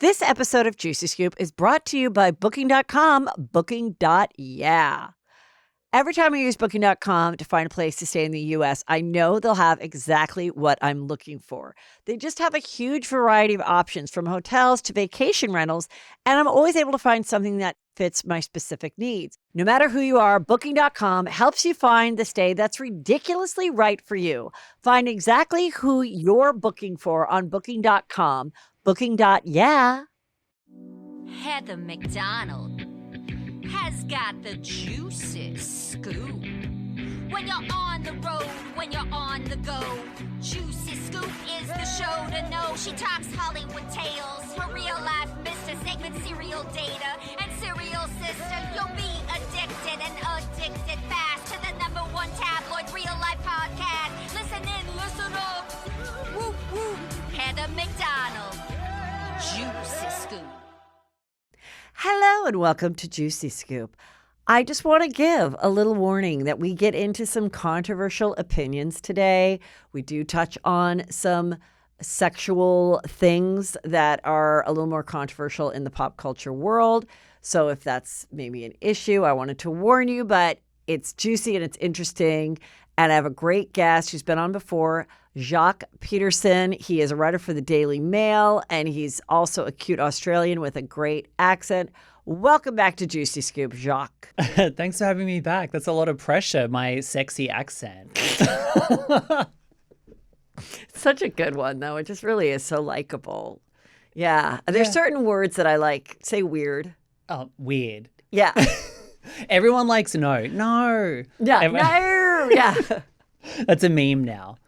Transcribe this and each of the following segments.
This episode of Juicy Scoop is brought to you by Booking.com, Booking.yeah. Every time I use Booking.com to find a place to stay in the U.S., I know they'll have exactly what I'm looking for. They just have a huge variety of options from hotels to vacation rentals, and I'm always able to find something that fits my specific needs. No matter who you are, Booking.com helps you find the stay that's ridiculously right for you. Find exactly who you're booking for on Booking.com, Booking.yeah. Heather McDonald has got the juiciest scoop. When you're on the road, when you're on the go, Juicy Scoop is the show to know. She talks Hollywood tales, her real life Mr. Segment serial data and serial sister. You'll be addicted and addicted fast to the #1 tabloid real life podcast. Listen in, listen up. Woo woo. Heather McDonald, Juicy Scoop. Hello and welcome to Juicy Scoop. I just want to give a little warning that we get into some controversial opinions today. We do touch on some sexual things that are a little more controversial in the pop culture world. So if that's maybe an issue, I wanted to warn you, but it's juicy and it's interesting. And I have a great guest who's been on before, Jacques Peterson. He is a writer for the Daily Mail, and he's also a cute Australian with a great accent. Welcome back to Juicy Scoop, Jacques. Thanks for having me back. That's a lot of pressure, my sexy accent. Such a good one, though. It just really is so likable. Yeah. There's certain words that I like. Say weird. Oh, weird. Yeah. Everyone likes no. No. Yeah. No. Yeah. That's a meme now.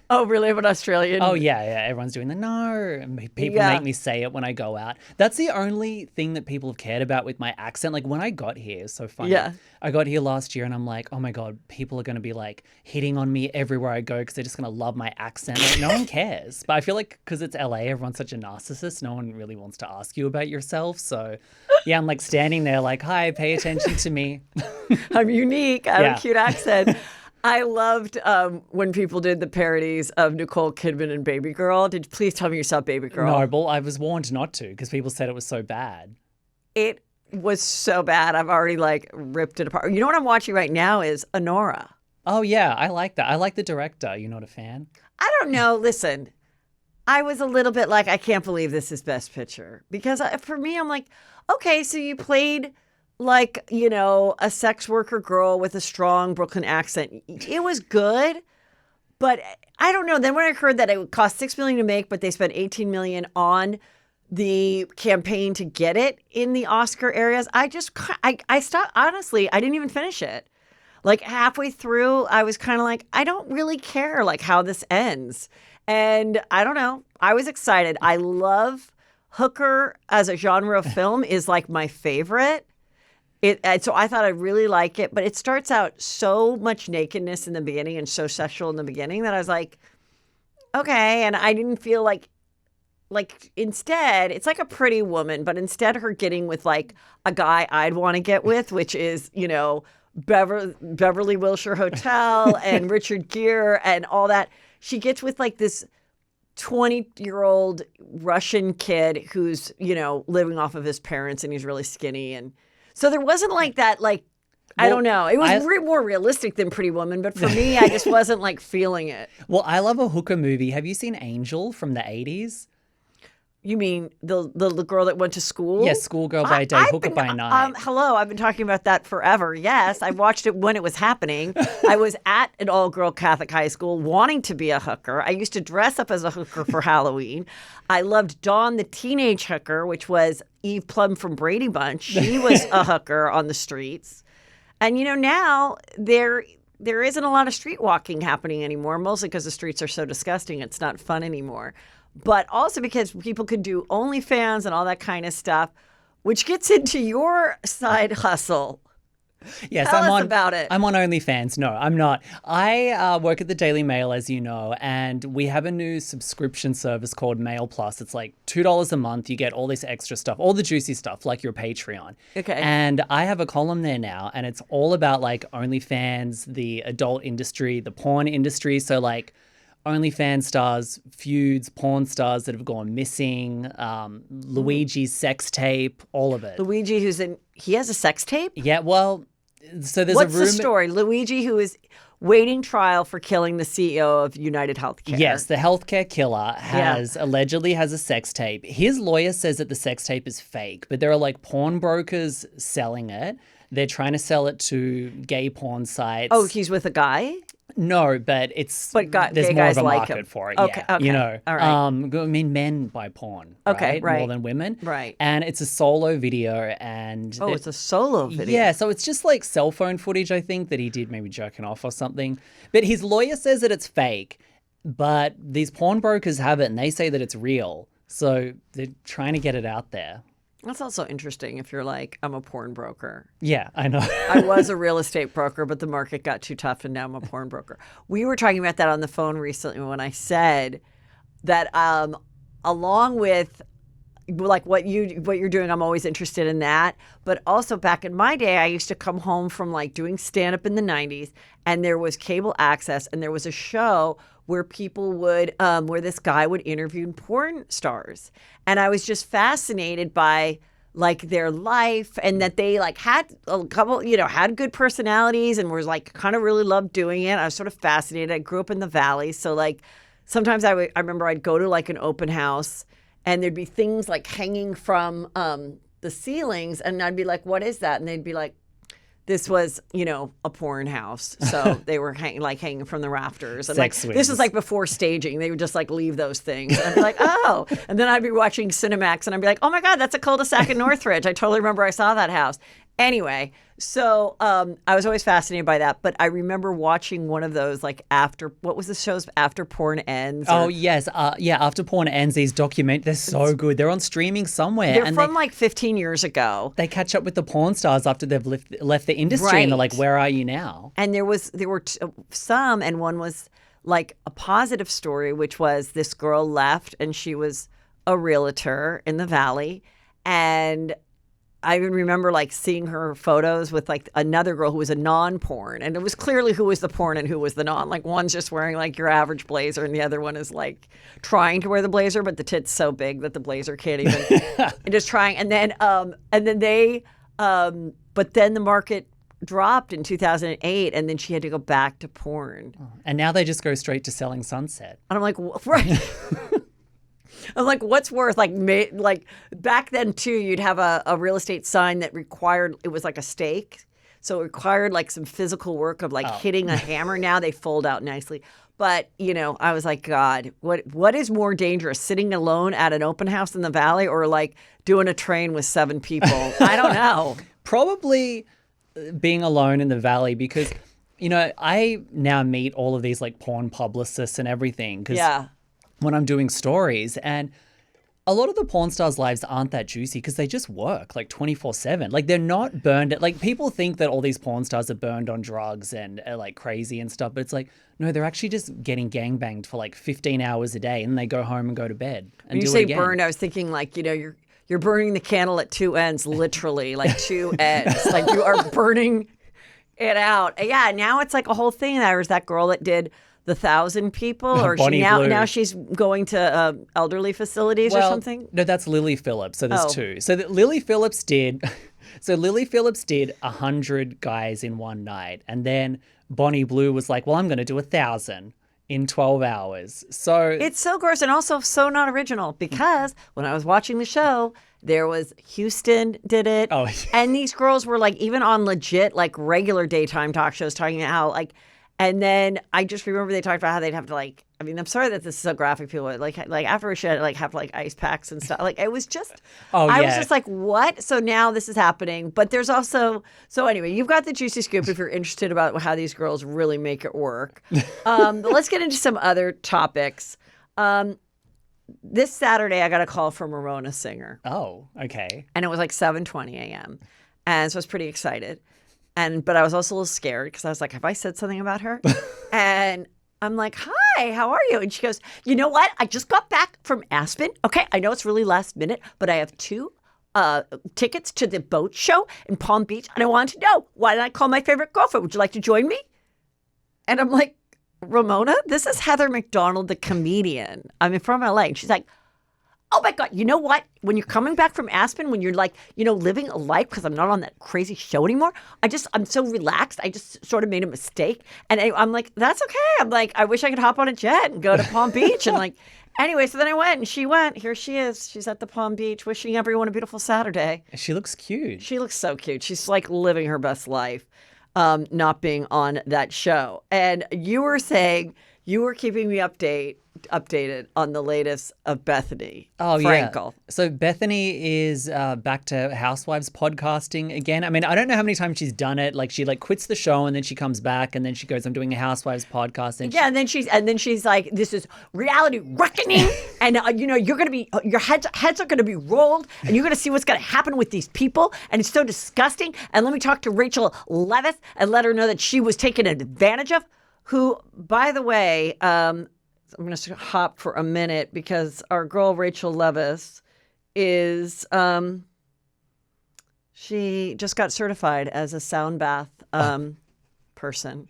Oh, really? I'm an Australian? Oh, yeah. Everyone's doing the no. And people make me say it when I go out. That's the only thing that people have cared about with my accent. Like when I got here, it's so funny. Yeah. I got here last year and I'm like, oh my God, people are going to be like hitting on me everywhere I go because they're just going to love my accent. Like, no one cares. But I feel like because it's LA, everyone's such a narcissist. No one really wants to ask you about yourself. So yeah, I'm like standing there like, hi, pay attention to me. I'm unique. I have a cute accent. I loved when people did the parodies of Nicole Kidman and Baby Girl. Please tell me you saw Baby Girl? No, but I was warned not to because people said it was so bad. It was so bad. I've already ripped it apart. You know what I'm watching right now is Honora. Oh, yeah. I like that. I like the director. You're not a fan? I don't know. Listen, I was a little bit like, I can't believe this is Best Picture. Because for me, I'm like, okay, so you played a sex worker girl with a strong Brooklyn accent. It was good, but I don't know. Then when I heard that it would cost $6 million to make, but they spent $18 million on the campaign to get it in the Oscar areas, I stopped. Honestly, I didn't even finish it. Like halfway through, I was kind of like, I don't really care how this ends. And I don't know. I was excited. I love hooker as a genre of film is my favorite. So I thought I'd really like it, but it starts out so much nakedness in the beginning and so sexual in the beginning that I was like, okay. And I didn't feel like instead, it's like a Pretty Woman, but instead her getting with a guy I'd want to get with, which is, Beverly Wilshire Hotel and Richard Gere and all that. She gets with this 20-year-old Russian kid who's, living off of his parents and he's really skinny. And so there wasn't that, I don't know. It was more realistic than Pretty Woman, but for me, I just wasn't feeling it. Well, I love a hooker movie. Have you seen Angel from the 80s? You mean the girl that went to school? Yes, Schoolgirl by Day, Hooker by Night. Hello, I've been talking about that forever. Yes, I watched it when it was happening. I was at an all-girl Catholic high school wanting to be a hooker. I used to dress up as a hooker for Halloween. I loved Dawn the Teenage Hooker, which was Eve Plum from Brady Bunch. She was a hooker on the streets. And, now there isn't a lot of street walking happening anymore, mostly because the streets are so disgusting. It's not fun anymore. But also because people could do OnlyFans and all that kind of stuff, which gets into your side hustle. Yes, Tell us about it. I'm on OnlyFans. No, I'm not. I work at the Daily Mail, as you know, and we have a new subscription service called Mail Plus. It's like $2 a month. You get all this extra stuff, all the juicy stuff, like your Patreon. Okay. And I have a column there now, and it's all about OnlyFans, the adult industry, the porn industry. So OnlyFans stars, feuds, porn stars that have gone missing, Luigi's sex tape, all of it. Luigi, he has a sex tape? Yeah, well, so there's What's a rumor. the story? Luigi, who is waiting trial for killing the CEO of United Healthcare. Yes, the healthcare killer allegedly has a sex tape. His lawyer says that the sex tape is fake, but there are like pawnbrokers selling it. They're trying to sell it to gay porn sites. Oh, he's with a guy? No, but there's more gay of guys a like market him. for it. Okay, Yeah, okay, you know. all right. I mean, men buy porn, Okay, right. more than women, Right. And it's a solo video, and Oh, it's a solo video. yeah, so it's just like cell phone footage, I think, that he did maybe jerking off or something. But his lawyer says that it's fake, but these pawnbrokers have it, and they say that it's real. So they're trying to get it out there. That's also interesting if you're like, I'm a porn broker. Yeah, I know. I was a real estate broker, but the market got too tough and now I'm a porn broker. We were talking about that on the phone recently when I said that along with like what you're doing, I'm always interested in that. But also back in my day, I used to come home from like doing stand-up in the 90s and there was cable access and there was a show where people would, where this guy would interview porn stars. And I was just fascinated by like their life and that they like had a couple, had good personalities and was like kind of really loved doing it. I was sort of fascinated. I grew up in the Valley. So like sometimes I remember I'd go to like an open house and there'd be things like hanging from the ceilings and I'd be like, what is that? And they'd be like, this was, a porn house. So they were hanging from the rafters. And Sex this was like before staging. They would just like leave those things. And I'd be like, oh. And then I'd be watching Cinemax and I'd be like, oh my God, that's a cul-de-sac in Northridge. I totally remember I saw that house. Anyway, so I was always fascinated by that. But I remember watching one of those like what was the show's After Porn Ends? Oh, yes. After Porn Ends, these they're so good. They're on streaming somewhere. They're from like 15 years ago. They catch up with the porn stars after they've left the industry and they're like, where are you now? And there were some, and one was like a positive story, which was this girl left and she was a realtor in the Valley. And I even remember like seeing her photos with like another girl who was a non-porn, and it was clearly who was the porn and who was the non. Like one's just wearing like your average blazer, and the other one is like trying to wear the blazer, but the tit's so big that the blazer can't even. And just trying, and then they, but then the market dropped in 2008, and then she had to go back to porn. And now they just go straight to selling Sunset. And I'm like, right. I'm like, what's worth like back then too? You'd have a real estate sign that required it was like a stake, so it required like some physical work of like hitting a hammer. Now they fold out nicely, but I was like, God, what is more dangerous, sitting alone at an open house in the Valley or like doing a train with 7 people? I don't know. Probably being alone in the Valley because I now meet all of these like porn publicists and everything because when I'm doing stories, and a lot of the porn stars' lives aren't that juicy because they just work like 24/7. Like they're not burned. Like people think that all these porn stars are burned on drugs and are like crazy and stuff, but it's like, no, they're actually just getting gangbanged for like 15 hours a day and they go home and go to bed and when you do say it again. burned, I was thinking like, you're burning the candle at 2 ends, literally, like 2 ends. Like you are burning it out. Yeah, now it's like a whole thing. There was that girl that did the 1,000 people, or now she's going to elderly facilities or something. No, that's Lily Phillips. So there's 2. So Lily Phillips did 100 guys in one night, and then Bonnie Blue was like, "Well, I'm going to do 1,000 in 12 hours." So it's so gross and also so not original because when I was watching the show, there was Houston did it, and these girls were like even on legit like regular daytime talk shows talking about how like. And then I just remember they talked about how they'd have to like, I mean, I'm sorry that this is so graphic. People would like after a show, like have like ice packs and stuff. Like it was just, I was just like, what? So now this is happening. But there's also, so anyway, you've got the juicy scoop if you're interested about how these girls really make it work. But let's get into some other topics. This Saturday, I got a call from Ramona Singer. Oh, okay. And it was like 7:20 a.m. And so I was pretty excited. But I was also a little scared because I was like, have I said something about her? And I'm like, hi, how are you? And she goes, you know what? I just got back from Aspen. Okay, I know it's really last minute, but I have 2 tickets to the boat show in Palm Beach. And I wanted to know, why did I call my favorite girlfriend? Would you like to join me? And I'm like, Ramona, this is Heather McDonald, the comedian. I'm from LA. And she's like, oh my God, you know what? When you're coming back from Aspen, when you're like, living a life, because I'm not on that crazy show anymore, I'm so relaxed. I just sort of made a mistake. And I'm like, that's okay. I'm like, I wish I could hop on a jet and go to Palm Beach. And like, anyway, so then I went and she went. Here she is. She's at the Palm Beach wishing everyone a beautiful Saturday. She looks cute. She looks so cute. She's like living her best life, not being on that show. And you were saying you were keeping me updated on the latest of Bethany. Oh, Frankel. yeah. So Bethany is back to Housewives podcasting again. I mean, I don't know how many times she's done it. Like she quits the show and then she comes back and then she goes, I'm doing a Housewives podcast. And yeah, and then she's like, this is reality reckoning, and you're gonna be your heads are gonna be rolled, and you're gonna see what's gonna happen with these people, and it's so disgusting. And let me talk to Rachel Leviss and let her know that she was taken advantage of. Who, by the way, I'm going to hop for a minute because our girl Rachel Leviss is, she just got certified as a sound bath person.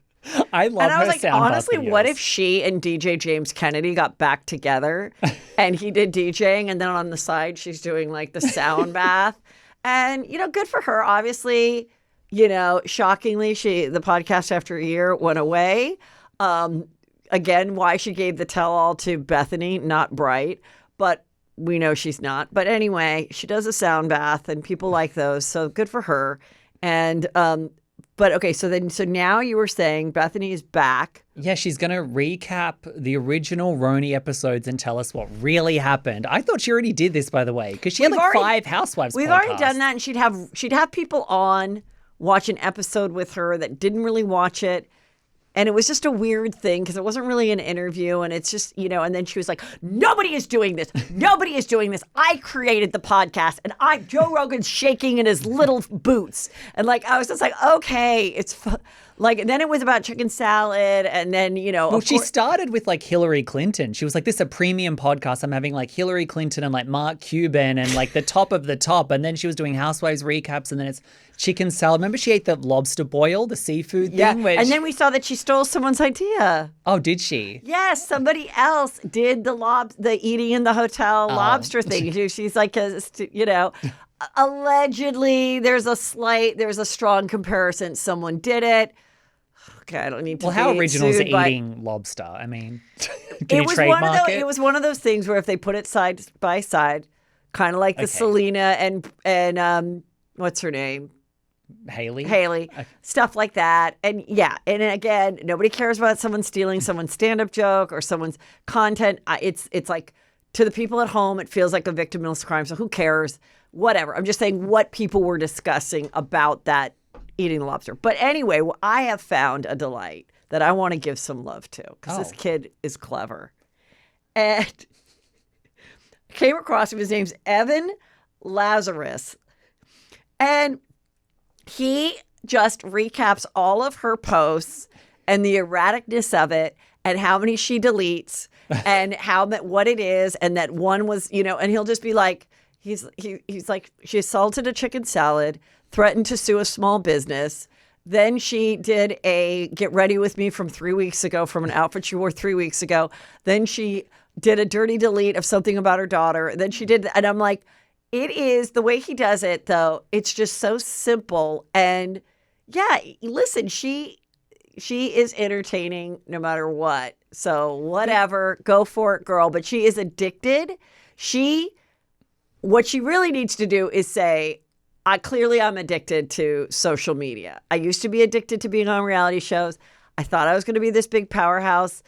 I love and I was her like, sound honestly, bath what videos. if she and DJ James Kennedy got back together and he did DJing and then on the side she's doing like the sound bath? And, good for her. Obviously, shockingly, the podcast after a year went away. Again, why she gave the tell-all to Bethany, not Bright, but we know she's not. But anyway, she does a sound bath, and people like those, so good for her. And but okay, so now you were saying Bethany is back. Yeah, she's going to recap the original RHONJ episodes and tell us what really happened. I thought she already did this, by the way, because she had like 5 Housewives We've podcasts. already done that, and she'd have people on watch an episode with her that didn't really watch it. And it was just a weird thing because it wasn't really an interview. And it's just, and then she was like, nobody is doing this. Nobody is doing this. I created the podcast and Joe Rogan's shaking in his little boots. And like, I was just like, okay, it's like, and then it was about chicken salad. And then, Well, she started with like Hillary Clinton. She was like, this is a premium podcast. I'm having like Hillary Clinton and like Mark Cuban and like the top of the top. And then she was doing Housewives recaps and then it's chicken salad. Remember she ate the lobster boil, the seafood thing? Yeah, and then we saw that she stole someone's idea. Oh, did she? Yes, somebody else did the eating in the hotel lobster thing. She's like, allegedly there's a strong comparison. Someone did it. Okay, I don't need to. Well, how original is sued, eating lobster? I mean, can you trademark it? It was one of those things where if they put it side by side, kind of like the Selena and what's her name? Haley, stuff like that. And yeah, and again, nobody cares about someone stealing someone's stand-up joke or someone's content. It's like to the people at home, it feels like a victimless crime. So who cares? Whatever. I'm just saying what people were discussing about that eating the lobster. But anyway, I have found a delight that I want to give some love to because this kid is clever. And came across him. His name's Evan Lazarus. And he just recaps all of her posts and the erraticness of it and how many she deletes and what it is. And that one was, and he'll just be like, he's like, she assaulted a chicken salad, threatened to sue a small business. Then she did a get ready with me from 3 weeks ago from an outfit she wore 3 weeks ago. Then she did a dirty delete of something about her daughter. Then she did, and I'm like, it is the way he does it, though. It's just so simple. And yeah, listen, she is entertaining no matter what. So whatever, go for it, girl. But she is addicted. What she really needs to do is say, I'm addicted to social media. I used to be addicted to being on reality shows. I thought I was going to be this big powerhouse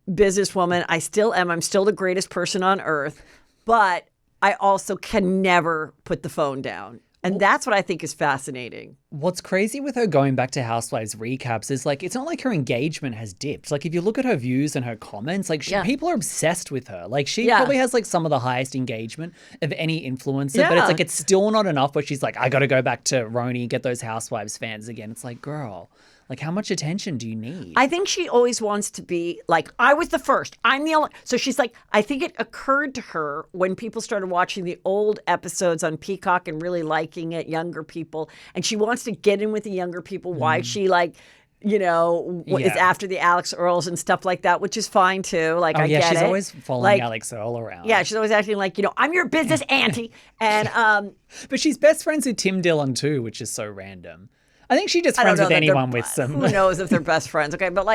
businesswoman. I still am. I'm still the greatest person on earth. But I also can never put the phone down. And that's what I think is fascinating. What's crazy with her going back to Housewives recaps is like, it's not like her engagement has dipped. Like if you look at her views and her comments, like people are obsessed with her. Like she probably has like some of the highest engagement of any influencer, but it's like, it's still not enough where she's like, I got to go back to RHONJ and get those Housewives fans again. It's like, girl, like how much attention do you need? I think she always wants to be like, I was the first. I'm the only. So she's like, I think it occurred to her when people started watching the old episodes on Peacock and really liking it, younger people. And she wants to get in with the younger people. Why she like is after the Alex Earls and stuff like that, which is fine too. Like, I get it. She's always following Alex Earl around. Yeah, she's always acting like, I'm your business auntie. And but she's best friends with Tim Dillon too, which is so random. I think she just friends with anyone with some. Who knows if they're best friends? Okay, but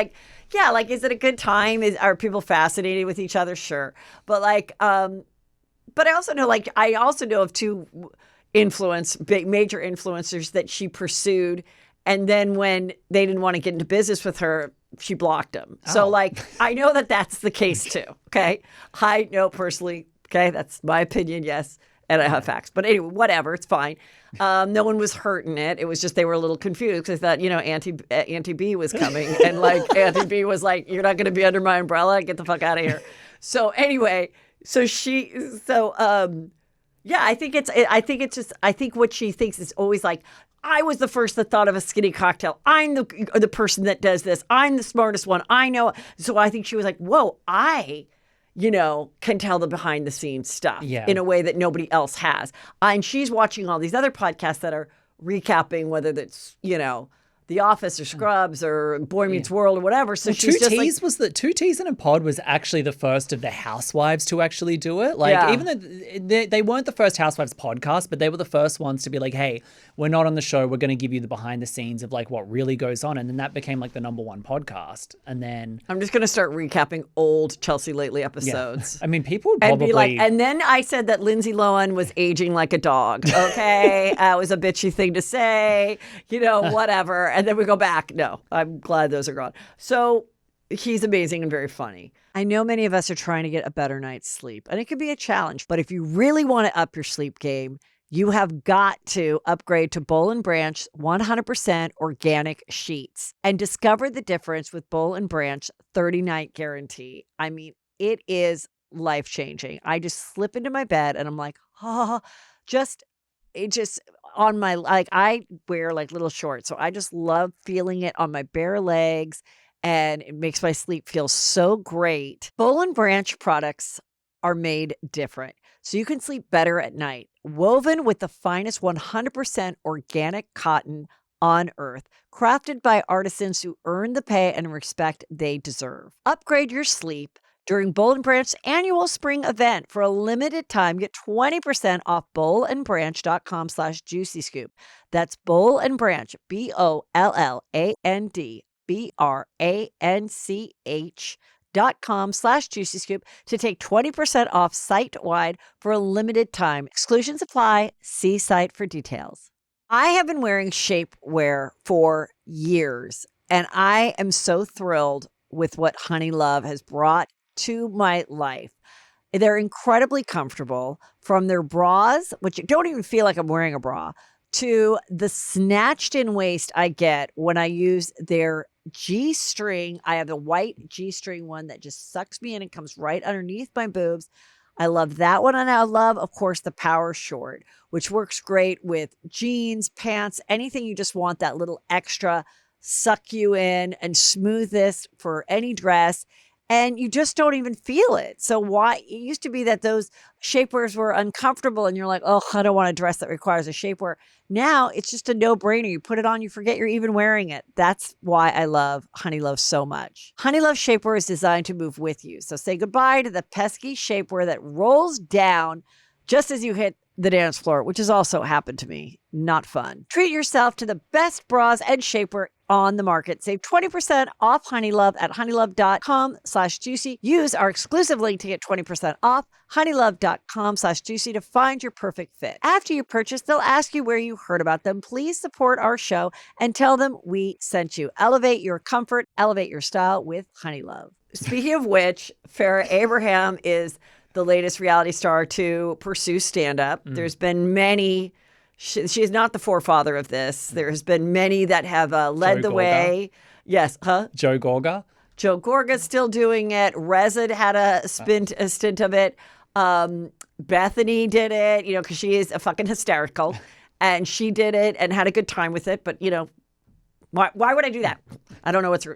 is it a good time? Are people fascinated with each other? Sure, but but I also know of two major influencers that she pursued, and then when they didn't want to get into business with her, she blocked them. Oh. So I know that that's the case too. Okay, I know personally. Okay, that's my opinion. Yes. And I have facts. But anyway, whatever. It's fine. No one was hurt in it. It was just they were a little confused because they thought, Auntie B was coming. And Auntie B was like, you're not going to be under my umbrella. Get the fuck out of here. So anyway, I think what she thinks is always like, I was the first that thought of a skinny cocktail. I'm the person that does this. I'm the smartest one. I know. So I think she was like, whoa, can tell the behind the scenes stuff in a way that nobody else has. And she's watching all these other podcasts that are recapping, whether that's, The Office or Scrubs or Boy Meets World or whatever. So she's just Two T's in a Pod was actually the first of the Housewives to actually do it. Even though they weren't the first Housewives podcast, but they were the first ones to be like, hey, we're not on the show. We're going to give you the behind the scenes of what really goes on. And then that became the number one podcast. And then I'm just going to start recapping old Chelsea Lately episodes. Yeah. I mean, people would probably... And then I said that Lindsay Lohan was aging like a dog. Okay. It was a bitchy thing to say, whatever. And then we go back. No, I'm glad those are gone. So he's amazing and very funny. I know many of us are trying to get a better night's sleep, and it can be a challenge. But if you really want to up your sleep game, you have got to upgrade to Boll & Branch 100% organic sheets and discover the difference with Boll & Branch 30-night guarantee. I mean, it is life-changing. I just slip into my bed and I'm like, it just on my, I wear little shorts. So I just love feeling it on my bare legs, and it makes my sleep feel so great. Boll & Branch products are made different, so you can sleep better at night. Woven with the finest 100% organic cotton on earth, crafted by artisans who earn the pay and respect they deserve. Upgrade your sleep during Boll & Branch's annual spring event. For a limited time, get 20% off bollandbranch.com/juicyscoop. That's Boll & Branch, BOLLANDBRANCH.com/juicyscoop to take 20% off site-wide for a limited time. Exclusions apply. See site for details. I have been wearing shapewear for years, and I am so thrilled with what Honey Love has brought to my life. They're incredibly comfortable, from their bras, which you don't even feel like I'm wearing a bra, to the snatched in waist I get when I use their G-string. I have the white G-string one that just sucks me in and comes right underneath my boobs. I love that one. And I love, of course, the Power Short, which works great with jeans, pants, anything you just want that little extra suck you in and smooth this for any dress. And you just don't even feel it. So why it used to be that those shapewears were uncomfortable and you're like, oh, I don't want a dress that requires a shapewear. Now it's just a no-brainer. You put it on, you forget you're even wearing it. That's why I love Honey Love so much. Honey Love shapewear is designed to move with you. So say goodbye to the pesky shapewear that rolls down just as you hit the dance floor, which has also happened to me. Not fun. Treat yourself to the best bras and shapewear on the market. Save 20% off Honey Love at honeylove.com/juicy. Use our exclusive link to get 20% off honeylove.com/juicy to find your perfect fit. After you purchase, they'll ask you where you heard about them. Please support our show and tell them we sent you. Elevate your comfort, elevate your style with Honey Love. Speaking of which, Farrah Abraham is the latest reality star to pursue stand-up. There's been many. She is not the forefather of this. There's been many that have led the way. Yes, Joe Gorga. Joe Gorga's still doing it. Reza had a stint of it. Bethany did it, because she is a fucking hysterical. And she did it and had a good time with it. But, why would I do that? I don't know what's...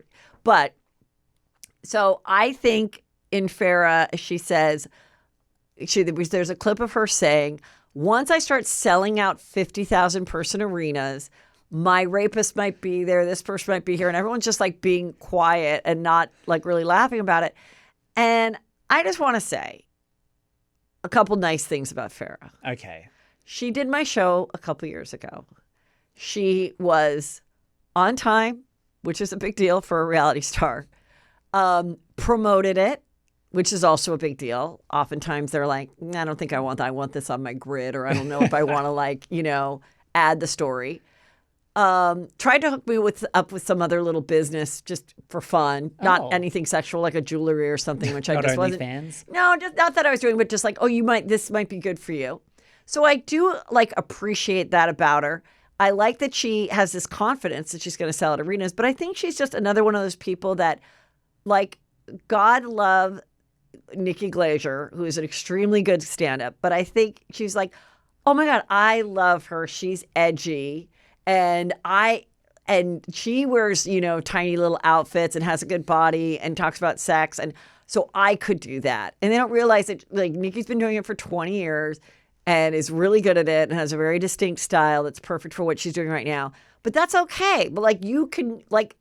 But, so I think in Farrah, she says... There's a clip of her saying, once I start selling out 50,000 person arenas, my rapist might be there, this person might be here, and everyone's just like being quiet and not like really laughing about it. And I just want to say a couple nice things about Farrah. Okay. She did my show a couple years ago. She was on time, which is a big deal for a reality star. Promoted it, which is also a big deal. Oftentimes they're like, I don't think I want that. I want this on my grid, or I don't know if I want to like, add the story. Tried to hook me up with some other little business just for fun, not anything sexual, like a jewelry or something, which I just wasn't. Fans? No, just not that I was doing, but just like, this might be good for you. So I do like appreciate that about her. I like that she has this confidence that she's going to sell at arenas, but I think she's just another one of those people that, like, God love Nikki Glaser, who is an extremely good stand-up, but I think she's like, oh my God, I love her. She's edgy. And she wears, tiny little outfits and has a good body and talks about sex. And so I could do that. And they don't realize that, like, Nikki's been doing it for 20 years and is really good at it and has a very distinct style that's perfect for what she's doing right now. But that's okay. But like, you can, like,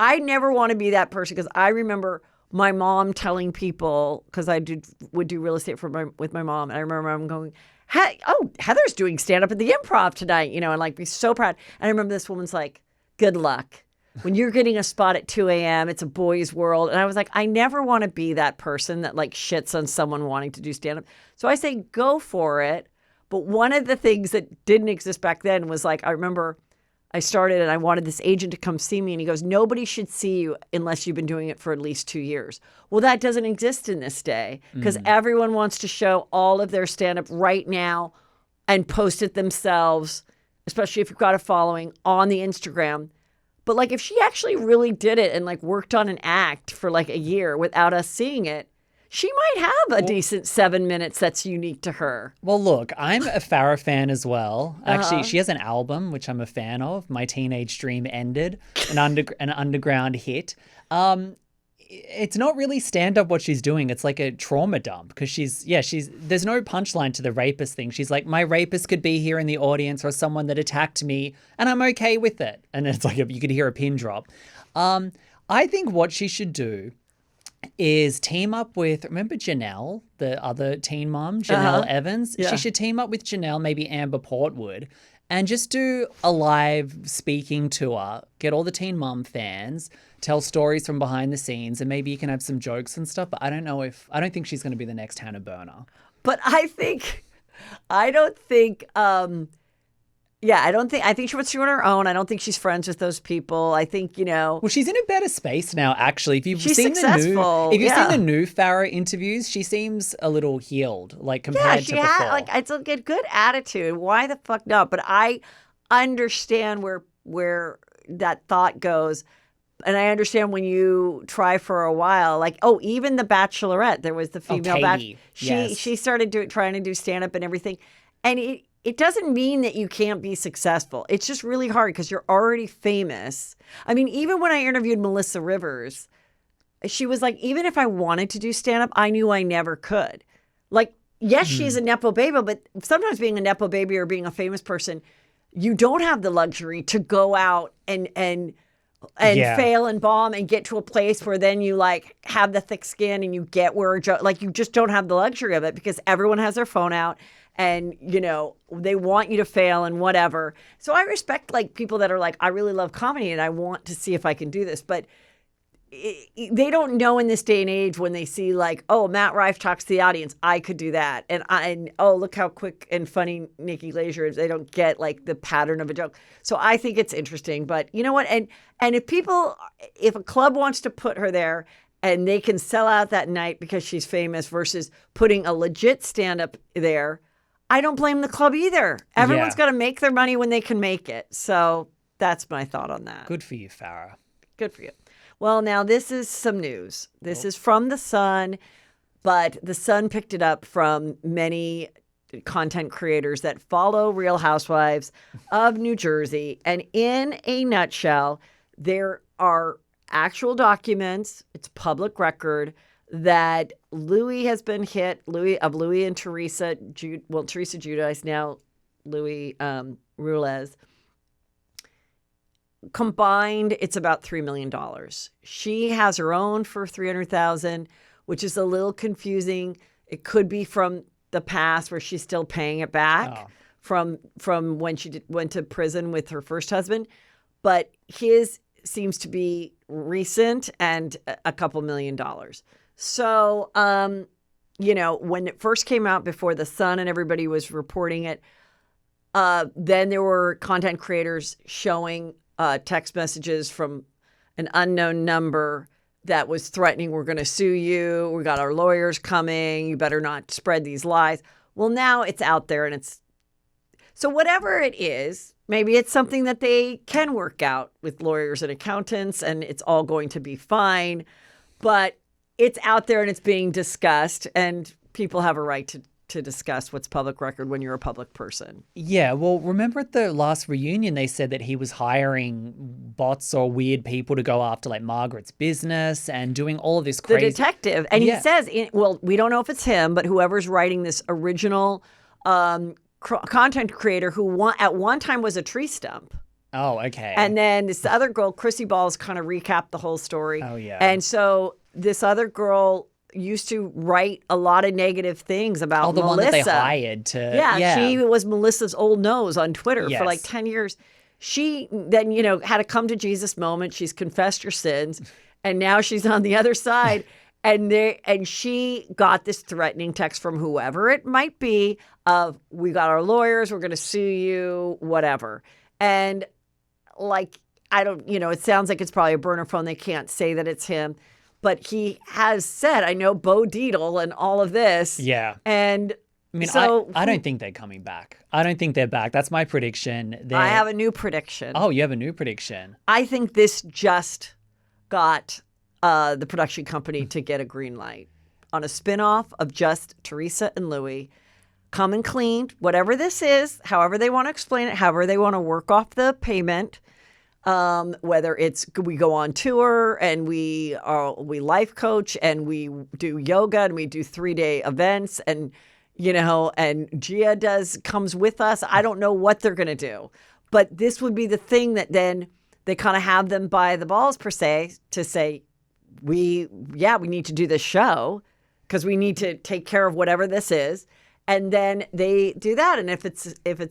I never want to be that person, because I remember my mom telling people, because I would do real estate with my mom. And I remember I'm going, Heather's doing stand-up at the Improv tonight, and like be so proud. And I remember this woman's like, good luck. When you're getting a spot at 2 a.m., it's a boy's world. And I was like, I never want to be that person that like shits on someone wanting to do stand-up. So I say, go for it. But one of the things that didn't exist back then was like, I remember I started and I wanted this agent to come see me, and he goes, nobody should see you unless you've been doing it for at least 2 years. Well, that doesn't exist in this day, because everyone wants to show all of their stand-up right now and post it themselves, especially if you've got a following on the Instagram. But like, if she actually really did it and like worked on an act for like a year without us seeing it, she might have a decent 7 minutes that's unique to her. Well, look, I'm a Farrah fan as well. Actually, she has an album, which I'm a fan of. My Teenage Dream Ended, an underground hit. It's not really stand-up what she's doing. It's like a trauma dump, because there's no punchline to the rapist thing. She's like, my rapist could be here in the audience, or someone that attacked me, and I'm okay with it. And it's like, you could hear a pin drop. I think what she should do is team up with, remember Janelle, the other teen mom, Janelle Evans? Yeah. She should team up with Janelle, maybe Amber Portwood, and just do a live speaking tour, get all the teen mom fans, tell stories from behind the scenes, and maybe you can have some jokes and stuff. But I don't think she's going to be the next Hannah Berner. But I think she wants to on her own. I don't think she's friends with those people. I think, Well, she's in a better space now, actually. If you've she's seen successful. seen the new Farrah interviews, she seems a little healed, like compared to before. Like, it's a good attitude. Why the fuck not? But I understand where that thought goes. And I understand when you try for a while, like, even The Bachelorette, there was the female Katie. She started trying to do stand-up and everything. And it doesn't mean that you can't be successful. It's just really hard because you're already famous. I mean, even when I interviewed Melissa Rivers, she was like, even if I wanted to do stand-up, I knew I never could. Like, yes, she's a Nepo baby, but sometimes being a Nepo baby or being a famous person, you don't have the luxury to go out and fail and bomb and get to a place where then you like have the thick skin and you get where like you just don't have the luxury of it, because everyone has their phone out and they want you to fail and whatever. So I respect like people that are like, I really love comedy and I want to see if I can do this, but they don't know in this day and age when they see like, oh, Matt Rife talks to the audience, I could do that. And look how quick and funny Nikki Glaser is. They don't get like the pattern of a joke. So I think it's interesting. But you know what? And if a club wants to put her there and they can sell out that night because she's famous versus putting a legit stand-up there, I don't blame the club either. Everyone's got to make their money when they can make it. So that's my thought on that. Good for you, Farrah. Good for you. Well, now this is some news. This is from The Sun, but The Sun picked it up from many content creators that follow Real Housewives of New Jersey. And in a nutshell, there are actual documents, it's public record, that Louis has been hit, Louis and Teresa, Teresa Giudice, now Louis Roulez, combined, it's about $3 million. She has her own for $300,000, which is a little confusing. It could be from the past where she's still paying it back from when she went to prison with her first husband. But his seems to be recent and a couple $1 million. So, when it first came out before The Sun and everybody was reporting it, then there were content creators showing text messages from an unknown number that was threatening, we're going to sue you. We got our lawyers coming. You better not spread these lies. Well, now it's out there and so whatever it is, maybe it's something that they can work out with lawyers and accountants and it's all going to be fine. But it's out there and it's being discussed and people have a right to discuss what's public record when you're a public person. Yeah, well, remember at the last reunion, they said that he was hiring bots or weird people to go after like Margaret's business and doing all of this crazy. The detective. And he says, we don't know if it's him, but whoever's writing this original content creator who at one time was a tree stump. Oh, okay. And then this other girl, Chrissy Balls, kind of recapped the whole story. Oh, yeah. And so this other girl used to write a lot of negative things about the Melissa. one that they hired to. Yeah, she was Melissa's old nose on Twitter for like 10 years. She then, had a come to Jesus moment. She's confessed her sins, and now she's on the other side. And she got this threatening text from whoever it might be of, we got our lawyers, we're going to sue you, whatever. And it sounds like it's probably a burner phone. They can't say that it's him. But he has said, I know Bo Dietl and all of this. Yeah. And I mean, so, I don't think they're coming back. I don't think they're back. That's my prediction. I have a new prediction. Oh, you have a new prediction. I think this just got the production company to get a green light on a spinoff of just Teresa and Luis. Come and clean, whatever this is, however they want to explain it, however they want to work off the payment. Whether it's we go on tour and we life coach and we do yoga and we do 3-day events and and Gia comes with us. I don't know what they're going to do, but this would be the thing that then they kind of have them by the balls per se to say, we need to do this show because we need to take care of whatever this is. And then they do that. And if it's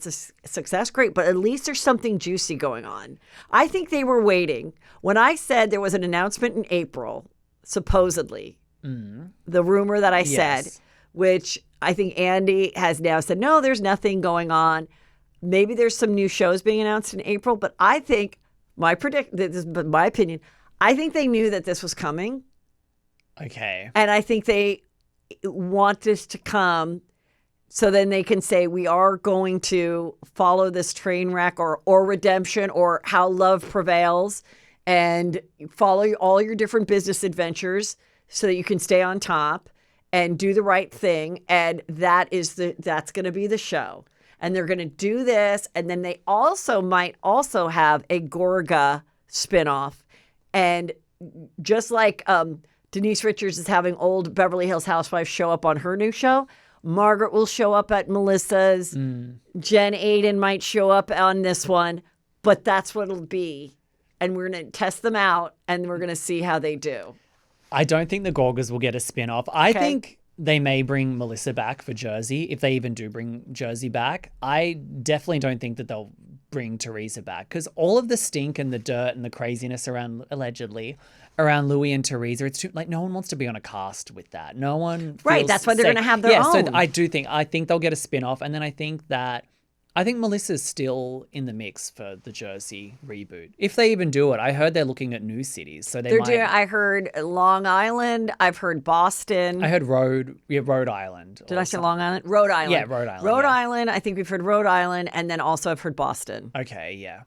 a success, great. But at least there's something juicy going on. I think they were waiting. When I said there was an announcement in April, supposedly, the rumor that I said, which I think Andy has now said, no, there's nothing going on. Maybe there's some new shows being announced in April. But I think, this is my opinion, I think they knew that this was coming. Okay. And I think they want this to come so then they can say, we are going to follow this train wreck or redemption or how love prevails and follow all your different business adventures so that you can stay on top and do the right thing. And that's going to be the show. And they're going to do this. And then they might also have a Gorga spinoff. And just like Denise Richards is having old Beverly Hills Housewives show up on her new show, Margaret will show up at Melissa's. Jen Aiden might show up on this one, but that's what it'll be. And we're going to test them out and we're going to see how they do. I don't think the Gorgas will get a spin-off. I think they may bring Melissa back for Jersey, if they even do bring Jersey back. I definitely don't think that they'll bring Teresa back because all of the stink and the dirt and the craziness allegedly around Luis and Teresa, it's too, no one wants to be on a cast with that. No one Right, that's why they're going to have their own. So I think they'll get a spin-off, and then I think Melissa's still in the mix for the Jersey reboot. If they even do it. I heard they're looking at new cities. So I heard Long Island. I've heard Boston. I heard Rhode Island. Did I say Long Island? Rhode Island. Yeah, Rhode Island. Rhode Island. I think we've heard Rhode Island. And then also I've heard Boston. Okay, yeah.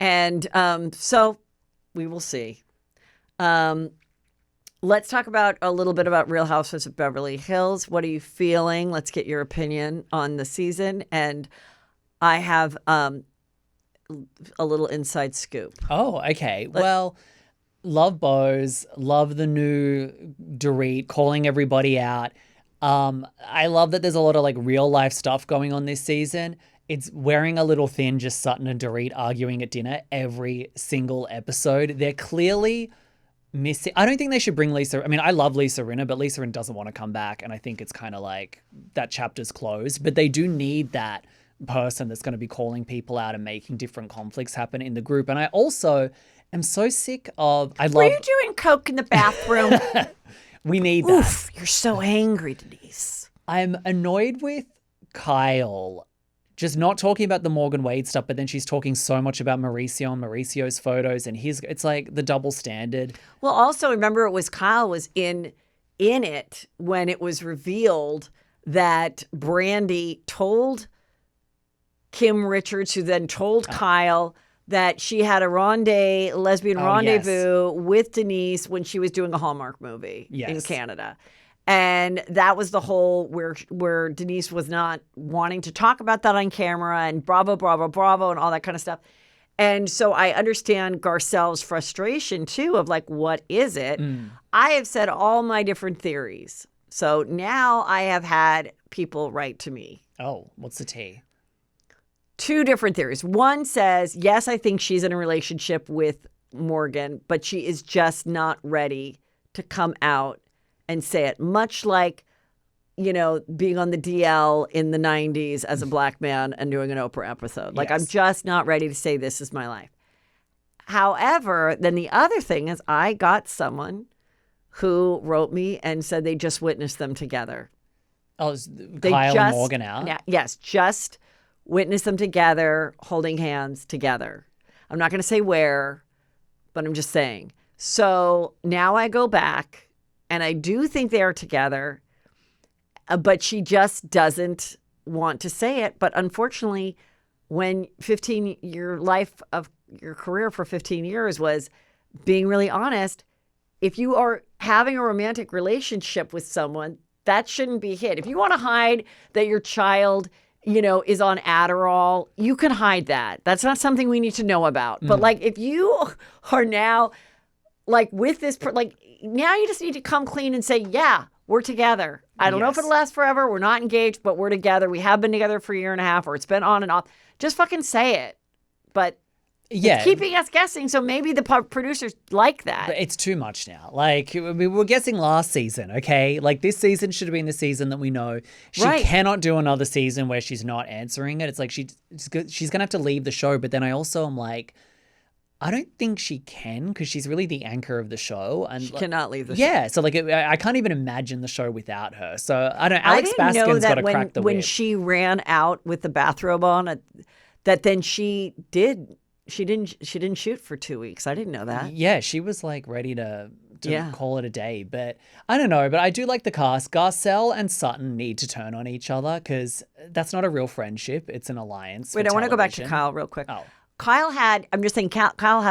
And so we will see. Let's talk a little bit about Real Housewives of Beverly Hills. What are you feeling? Let's get your opinion on the season. And I have a little inside scoop. Oh, okay. Well, love Bose. Love the new Dorit calling everybody out. I love that there's a lot of real life stuff going on this season. It's wearing a little thin, just Sutton and Dorit arguing at dinner every single episode. They're clearly missing. I don't think they should bring Lisa. I mean, I love Lisa Rinna, but Lisa Rinna doesn't want to come back. And I think it's kind of like that chapter's closed. But they do need that person that's going to be calling people out and making different conflicts happen in the group. And I also am so sick of. Were you doing coke in the bathroom? We need that. Oof, you're so angry, Denise. I'm annoyed with Kyle just not talking about the Morgan Wade stuff, but then she's talking so much about Mauricio and Mauricio's photos, and it's like the double standard. Well, also remember it was Kyle was in it when it was revealed that Brandy told Kim Richards, who then told Kyle that she had a lesbian rendezvous with Denise when she was doing a Hallmark movie in Canada. And that was the whole where Denise was not wanting to talk about that on camera and bravo, bravo, bravo, and all that kind of stuff. And so I understand Garcelle's frustration, too, of like, what is it? I have said all my different theories. So now I have had people write to me. Oh, what's the tea? 2 different theories. One says, yes, I think she's in a relationship with Morgan, but she is just not ready to come out and say it, much like, being on the DL in the 90s as a black man and doing an Oprah episode. Like, I'm just not ready to say this is my life. However, then the other thing is I got someone who wrote me and said they just witnessed them together. Oh, is Kyle and Morgan out? Yes, just witnessed them together, holding hands together. I'm not going to say where, but I'm just saying. So now I go back. And I do think they are together, but she just doesn't want to say it. But unfortunately, when your life of your career for 15 years was being really honest, if you are having a romantic relationship with someone, that shouldn't be hid. If you want to hide that your child, is on Adderall, you can hide that. That's not something we need to know about. But like, if you are now like with this, now you just need to come clean and say, yeah, we're together. I don't know if it'll last forever. We're not engaged, but we're together. We have been together for a year and a half, or it's been on and off. Just fucking say it. But it's keeping us guessing, so maybe the producers like that. But it's too much now. Like, we were guessing last season, okay? Like, this season should have been the season that we know. She cannot do another season where she's not answering it. It's like she's going to have to leave the show. But then I also am like, I don't think she can, because she's really the anchor of the show. And she cannot leave the show. Yeah, so like I can't even imagine the show without her. So I don't. Alex Baskin's got to crack the whip. When she ran out with the bathrobe on, that then she didn't shoot for 2 weeks. I didn't know that. Yeah, she was like ready to call it a day. But I don't know. But I do like the cast. Garcelle and Sutton need to turn on each other, because that's not a real friendship. It's an alliance. Wait, I want to go back to Kyle real quick. Oh. Kyle had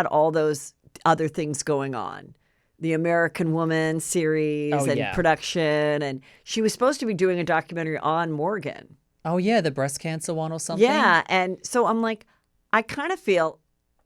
all those other things going on. The American Woman series and production. And she was supposed to be doing a documentary on Morgan. Oh, yeah, the breast cancer one or something. Yeah. And so I'm like, I kind of feel,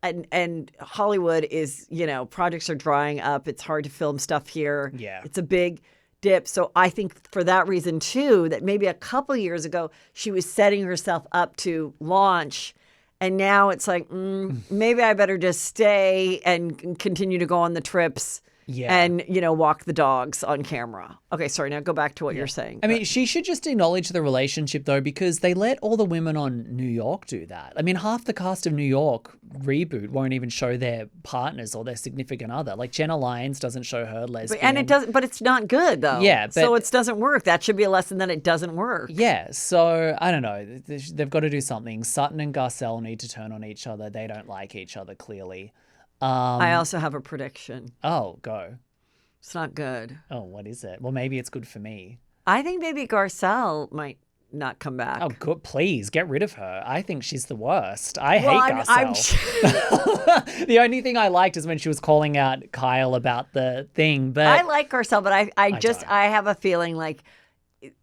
and Hollywood is, projects are drying up. It's hard to film stuff here. Yeah. It's a big dip. So I think for that reason, too, that maybe a couple years ago, she was setting herself up to launch. And now it's like, maybe I better just stay and continue to go on the trips and, walk the dogs on camera. Okay, sorry, now go back to what you're saying. I mean, she should just acknowledge the relationship, though, because they let all the women on New York do that. I mean, half the cast of New York reboot won't even show their partners or their significant other. Like, Jenna Lyons doesn't show her lesbian. But it's not good, though. Yeah. So it doesn't work. That should be a lesson that it doesn't work. Yeah. So, I don't know. They've got to do something. Sutton and Garcelle need to turn on each other. They don't like each other, clearly. I also have a prediction. Oh, go. It's not good. Oh, what is it? Well, maybe it's good for me. I think maybe Garcelle might not come back. Oh, good. Please, get rid of her. I think she's the worst. I hate Garcelle. The only thing I liked is when she was calling out Kyle about the thing. But I like Garcelle, but I have a feeling like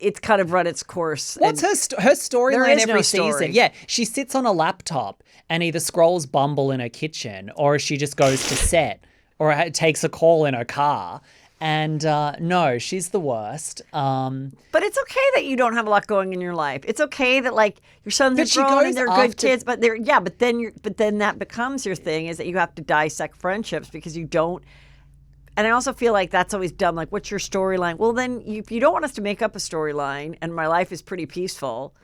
it's kind of run its course. What's her storyline every season? Yeah, she sits on a laptop and either scrolls Bumble in her kitchen, or she just goes to set, or takes a call in her car. And no, she's the worst. But it's okay that you don't have a lot going in your life. It's okay that like your sons But are she grown goes and they're after- good kids, but then that becomes your thing is that you have to dissect friendships because you don't. And I also feel like that's always dumb. Like, what's your storyline? Well, then if you don't want us to make up a storyline and my life is pretty peaceful,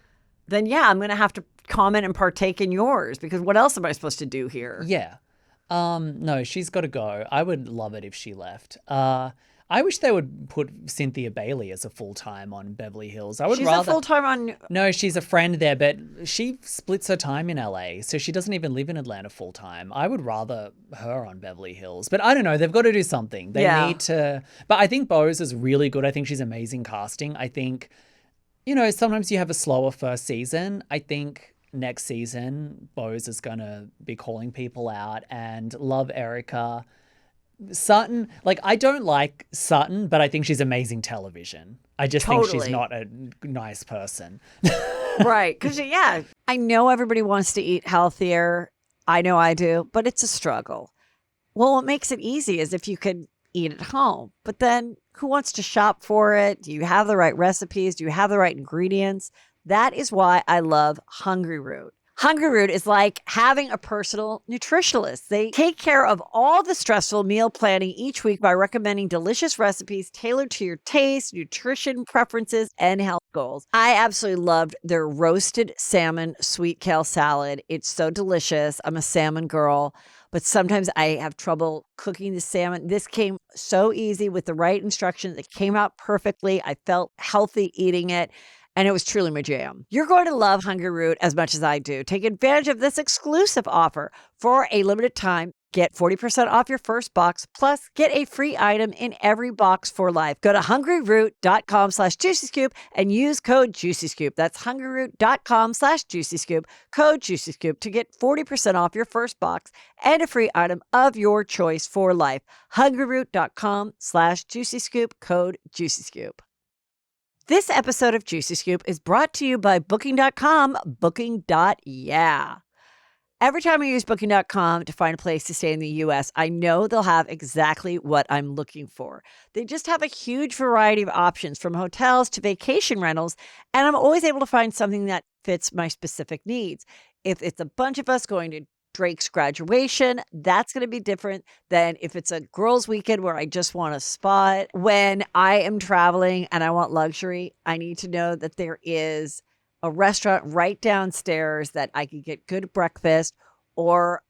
then yeah, I'm going to have to comment and partake in yours because what else am I supposed to do here? Yeah. No, she's got to go. I would love it if she left. I wish they would put Cynthia Bailey as a full-time on Beverly Hills. I would She's rather... a full-time on... No, she's a friend there, but she splits her time in LA, so she doesn't even live in Atlanta full-time. I would rather her on Beverly Hills. But I don't know, they've got to do something. They need to... But I think Bose is really good. I think she's amazing casting. I think, sometimes you have a slower first season. I think next season, Bose is going to be calling people out and love Erica. Sutton, I don't like Sutton, but I think she's amazing television. I just think she's not a nice person. Right. Because, I know everybody wants to eat healthier. I know I do, but it's a struggle. Well, what makes it easy is if you could eat at home. But then who wants to shop for it? Do you have the right recipes? Do you have the right ingredients? That is why I love Hungry Root. Hungry Root is like having a personal nutritionist. They take care of all the stressful meal planning each week by recommending delicious recipes tailored to your taste, nutrition preferences, and health goals. I absolutely loved their roasted salmon sweet kale salad. It's so delicious. I'm a salmon girl, but sometimes I have trouble cooking the salmon. This came so easy with the right instructions. It came out perfectly. I felt healthy eating it. And it was truly my jam. You're going to love Hungry Root as much as I do. Take advantage of this exclusive offer. For a limited time, get 40% off your first box, plus get a free item in every box for life. Go to hungryroot.com/juicyscoop and use code JuicyScoop. That's hungryroot.com/juicyscoop, code JuicyScoop to get 40% off your first box and a free item of your choice for life. hungryroot.com/juicyscoop, code JuicyScoop. This episode of Juicy Scoop is brought to you by Booking.com, Booking.yeah. Every time I use Booking.com to find a place to stay in the U.S., I know they'll have exactly what I'm looking for. They just have a huge variety of options from hotels to vacation rentals, and I'm always able to find something that fits my specific needs. If it's a bunch of us going to Drake's graduation, that's going to be different than if it's a girls' weekend where I just want a spot. When I am traveling and I want luxury, I need to know that there is a restaurant right downstairs that I could get good breakfast or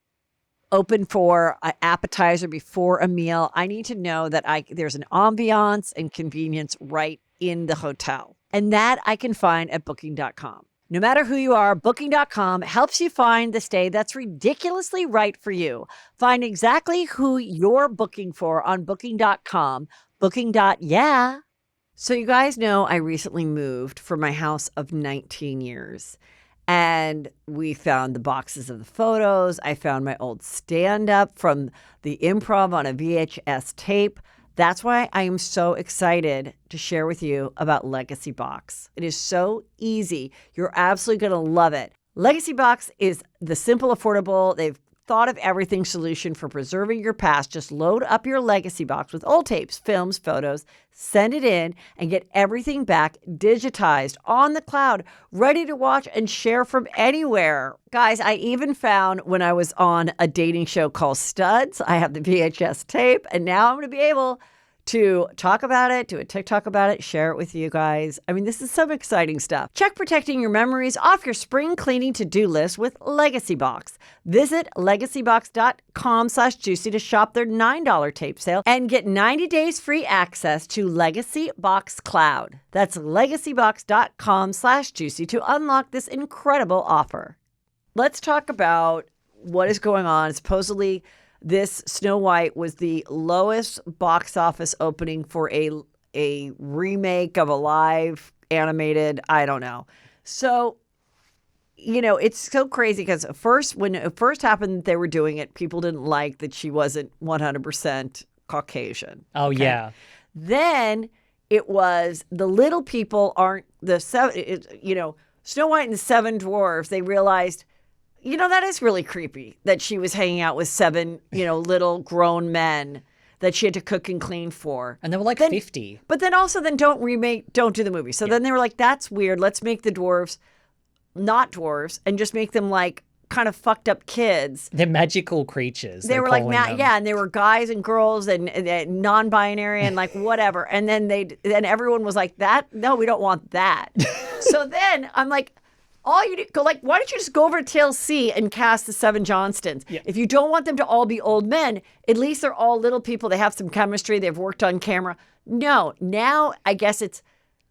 open for an appetizer before a meal. I need to know that there's an ambiance and convenience right in the hotel. And that I can find at Booking.com. No matter who you are, Booking.com helps you find the stay that's ridiculously right for you. Find exactly who you're booking for on Booking.com. Booking.yeah. So you guys know I recently moved from my house of 19 years. And we found the boxes of the photos. I found my old stand-up from the Improv on a VHS tape. That's why I am so excited to share with you about Legacy Box. It is so easy. You're absolutely going to love it. Legacy Box is the simple, affordable, they've thought of everything solution for preserving your past. Just load up your Legacy Box with old tapes, films, photos, send it in, and get everything back digitized on the cloud, ready to watch and share from anywhere. Guys, I even found when I was on a dating show called Studs, I have the VHS tape, and now I'm going to be able to talk about it, do a TikTok about it, share it with you guys. I mean, this is some exciting stuff. Check protecting your memories off your spring cleaning to-do list with Legacy Box. Visit legacybox.com/juicy to shop their $9 tape sale and get 90 days free access to Legacy Box Cloud. That's legacybox.com/juicy to unlock this incredible offer. Let's talk about what is going on. Supposedly, this Snow White was the lowest box office opening for a remake of a live animated, I don't know. So, it's so crazy because when it first happened, they were doing it. People didn't like that she wasn't 100% Caucasian. Oh, okay? yeah. Then it was the little people aren't Snow White and the Seven Dwarfs. They realized, that is really creepy that she was hanging out with seven, little grown men. that she had to cook and clean for. And they were like 50. But then also don't do the movie. So then they were like, that's weird. Let's make the dwarves not dwarves and just make them like kind of fucked up kids. They're magical creatures. They were like, and they were guys and girls and non-binary and like whatever. And then everyone was like, no, we don't want that. So then I'm like, all you do, why don't you just go over to TLC and cast the 7 Johnstons? Yeah. If you don't want them to all be old men, at least they're all little people. They have some chemistry. They've worked on camera. No, now I guess it's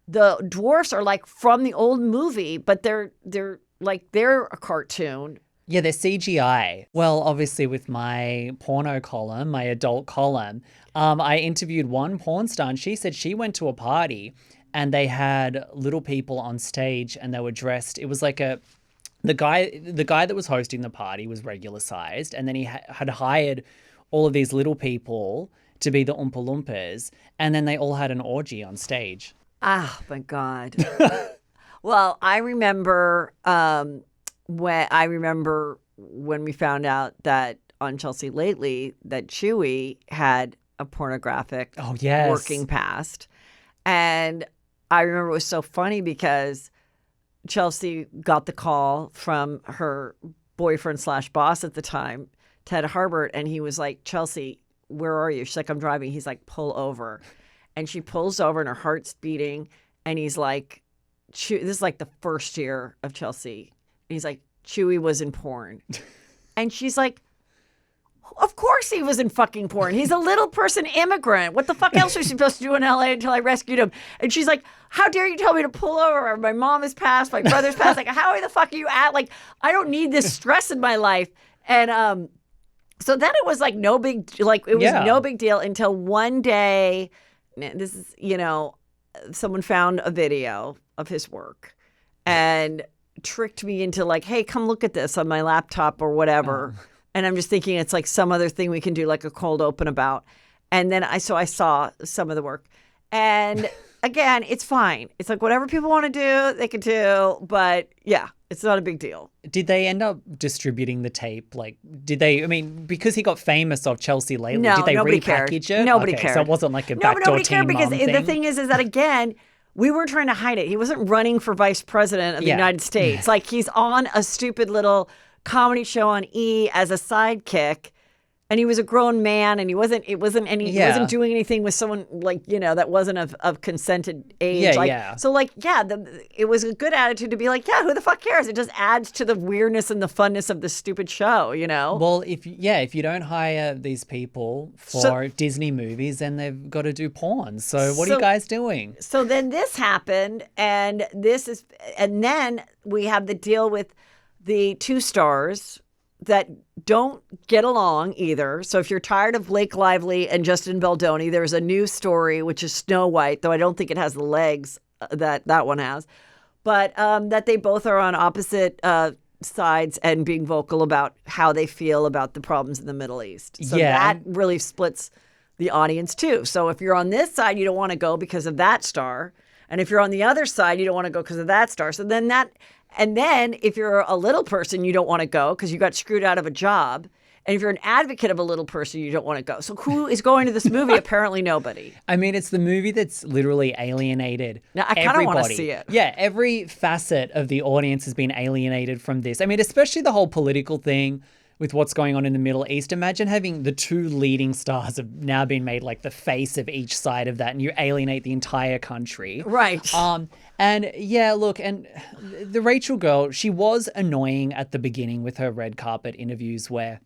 the dwarfs are like from the old movie, but they're a cartoon. Yeah, they're CGI. Well, obviously with my porno column, my adult column, I interviewed one porn star and she said she went to a party and they had little people on stage and they were dressed. It was like the guy that was hosting the party was regular sized, and then he had hired all of these little people to be the Oompa Loompas, and then they all had an orgy on stage. Oh my God. Well, I remember when we found out that on Chelsea Lately that Chewy had a pornographic working past. And I remember it was so funny because Chelsea got the call from her boyfriend / boss at the time, Ted Harbert, and he was like, Chelsea, where are you? She's like, I'm driving. He's like, pull over. And she pulls over and her heart's beating. And he's like, this is like the first year of Chelsea. And he's like, Chewy was in porn. And she's like, of course he was in fucking porn. He's a little person immigrant. What the fuck else was he supposed to do in LA until I rescued him? And she's like, how dare you tell me to pull over? My mom is passed. My brother's passed. Like, how the fuck are you at? Like, I don't need this stress in my life. And so then it was like no big deal until one day, this is, someone found a video of his work and tricked me into like, hey, come look at this on my laptop or whatever. Oh. And I'm just thinking it's like some other thing we can do like a cold open about. And then I saw some of the work. And again, it's fine. It's like whatever people want to do, they can do. But yeah, it's not a big deal. Did they end up distributing the tape? Like, because he got famous off Chelsea Lately, did they repackage it? Nobody cared. So it wasn't like a backdoor Teen Mom thing? The thing is that again, we weren't trying to hide it. He wasn't running for vice president of the United States. Like he's on a stupid little comedy show on E as a sidekick, and he was a grown man, and he wasn't doing anything with someone like that wasn't of consented age. So it was a good attitude to be like, who the fuck cares? It just adds to the weirdness and the funness of the stupid show, Well, if you don't hire these people for Disney movies, then they've got to do porn. So what are you guys doing? So then this happened, and then we have the deal with the 2 stars that don't get along either. So if you're tired of Blake Lively and Justin Baldoni, there's a new story, which is Snow White, though I don't think it has the legs that one has, but that they both are on opposite sides and being vocal about how they feel about the problems in the Middle East. So that really splits the audience too. So if you're on this side, you don't want to go because of that star. And if you're on the other side, you don't want to go because of that star. And then if you're a little person, you don't want to go because you got screwed out of a job. And if you're an advocate of a little person, you don't want to go. So who is going to this movie? Apparently nobody. I mean, it's the movie that's literally alienated now, I kind of want to see it. Yeah, every facet of the audience has been alienated from this. I mean, especially the whole political thing with what's going on in the Middle East. Imagine having the 2 leading stars have now been made like the face of each side of that, and you alienate the entire country. Right. And look, and the Rachel girl, she was annoying at the beginning with her red carpet interviews where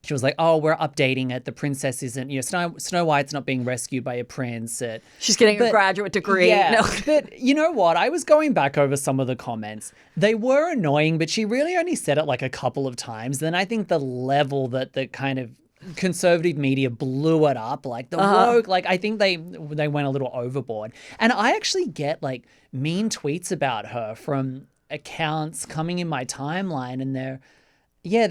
she was like, oh, we're updating it. The princess isn't, Snow White's not being rescued by a prince. She's getting a graduate degree. Yeah, but you know what? I was going back over some of the comments. They were annoying, but she really only said it like a couple of times. Then I think the level that the kind of conservative media blew it up, like the woke, like I think they went a little overboard. And I actually get like mean tweets about her from accounts coming in my timeline, and they're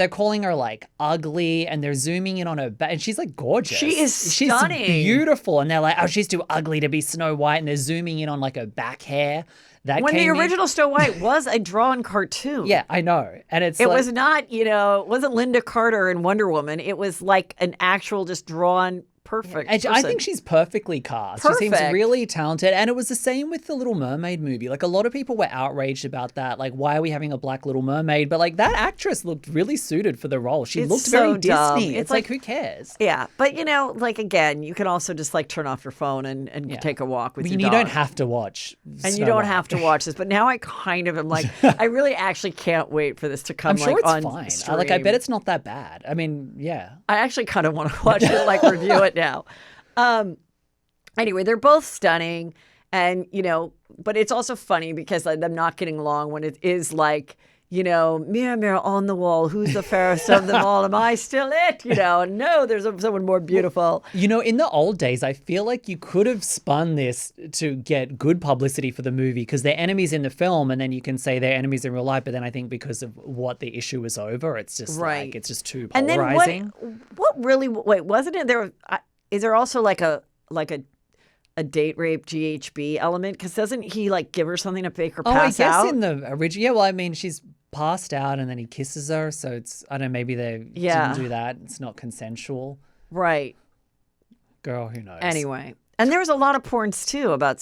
calling her like ugly, and they're zooming in on her back, and she's like gorgeous. She's stunning. She's beautiful, and they're like, oh, she's too ugly to be Snow White, and they're zooming in on like her back hair. When the original Snow White was a drawn cartoon. Yeah, I know. And it was not, it wasn't Linda Carter and Wonder Woman. It was like an actual just drawn perfect. And I person. think she's perfectly cast. She seems Perfect. really talented. And it was the same with the Little Mermaid movie. Like, a lot of people were outraged about that. Like, why are we having a black Little Mermaid? But, like, that actress looked really suited for the role. She It's looked so very dumb. Disney. It's It's like, who cares? Yeah, but like again, you can also just like turn off your phone and take a walk with I your mean, you dog. don't have to watch. And you Snow don't White. have to watch this. But now I kind of am like, I really actually can't wait for this to come. I'm sure like, it's on fine. stream. I bet it's not that bad. I mean, yeah. I actually kind of want to watch it, like review it now. Anyway, they're both stunning, and but it's also funny because like, them not getting along when it is like, mirror, mirror on the wall, who's the fairest of them all? Am I still it? And no, there's someone more beautiful. In the old days, I feel like you could have spun this to get good publicity for the movie because they're enemies in the film, and then you can say they're enemies in real life. But then I think because of what the issue is over, it's just like it's just too And polarizing. then what really? Wait, wasn't it there? Is there also like a date rape GHB element? Because doesn't he like give her something to make her pass I guess out? in the original, yeah. Well, I mean, she's passed out and then he kisses her, so it's I don't know. Maybe they didn't do that. It's not consensual. Right. Girl, who knows? Anyway. And there was a lot of porns too about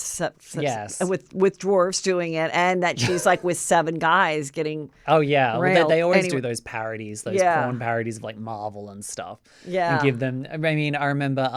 Yes. with dwarves doing it, and that she's like with 7 guys getting Oh yeah, well, railed. they always Anyway. do those parodies, those Yeah. porn parodies of like Marvel and stuff. Yeah. and give them. I mean, I remember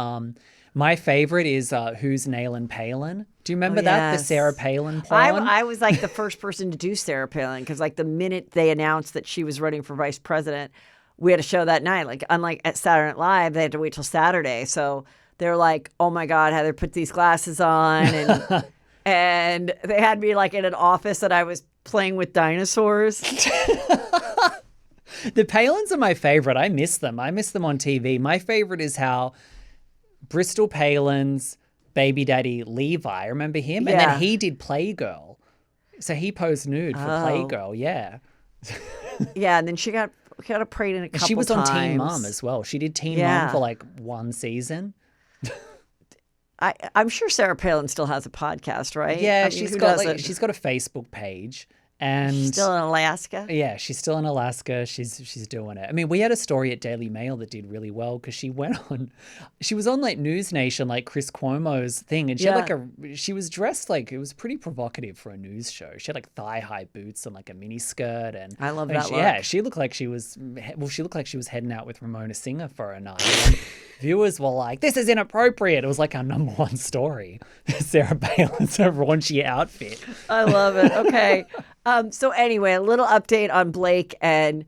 my favorite is Who's Nailin' Palin. Do you remember that the yes. Sarah Palin porn? I was like the first person to do Sarah Palin because like the minute they announced that she was running for vice president, we had a show that night. Like unlike at Saturday Night Live, they had to wait till Saturday. So they're like, "Oh my God, Heather, put these glasses on," and and they had me like in an office that I was playing with dinosaurs. The Palins are my favorite. I miss them. I miss them on TV. My favorite is how Bristol Palin's baby daddy Levi, remember him? And Yeah. then he did Playgirl. So he posed nude for Playgirl, yeah. Yeah, and then she got pregnant a couple And she was on Teen times. Mom as well. She did Teen Yeah. Mom for like 1 season. I'm sure Sarah Palin still has a podcast, right? Yeah, I mean, she's who got doesn't? she's got a Facebook page. And She's still in Alaska. yeah, she's still in Alaska. She's doing it. I mean, we had a story at Daily Mail that did really well because she was on like News Nation, like Chris Cuomo's thing, and she had she was dressed like it was pretty provocative for a news show. She had like thigh-high boots and like a mini skirt, and I love that Yeah, look. she looked like she was heading out with Ramona Singer for a night. And viewers were like, "This is inappropriate." It was like our #1 story. Sarah Palin's raunchy outfit. I love it. Okay. So anyway, a little update on Blake and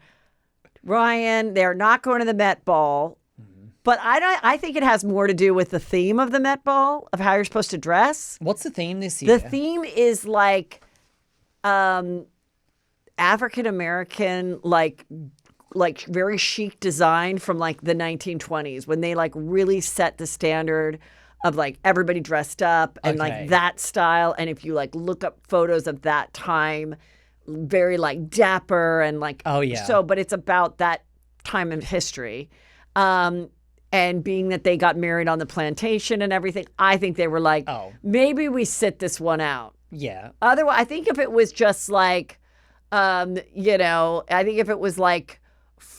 Ryan. They're not going to the Met Ball, but I think it has more to do with the theme of the Met Ball of how you're supposed to dress. What's the theme this year? The theme is like African American, like very chic design from like the 1920s when they like really set the standard of like everybody dressed up and Okay. like that style. And if you like look up photos of that time, very like dapper and like, Oh, yeah. So, but it's about that time in history. And being that they got married on the plantation and everything, I think they were like, Oh. maybe we sit this one out. Yeah. Otherwise, I think if it was just like, I think if it was like,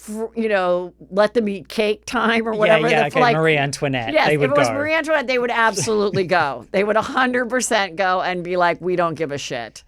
let them eat cake time or whatever. Yeah, the- okay, like, Marie Antoinette. yes, they if would it was go. Marie Antoinette, they would absolutely go. They would 100% go and be like, we don't give a shit.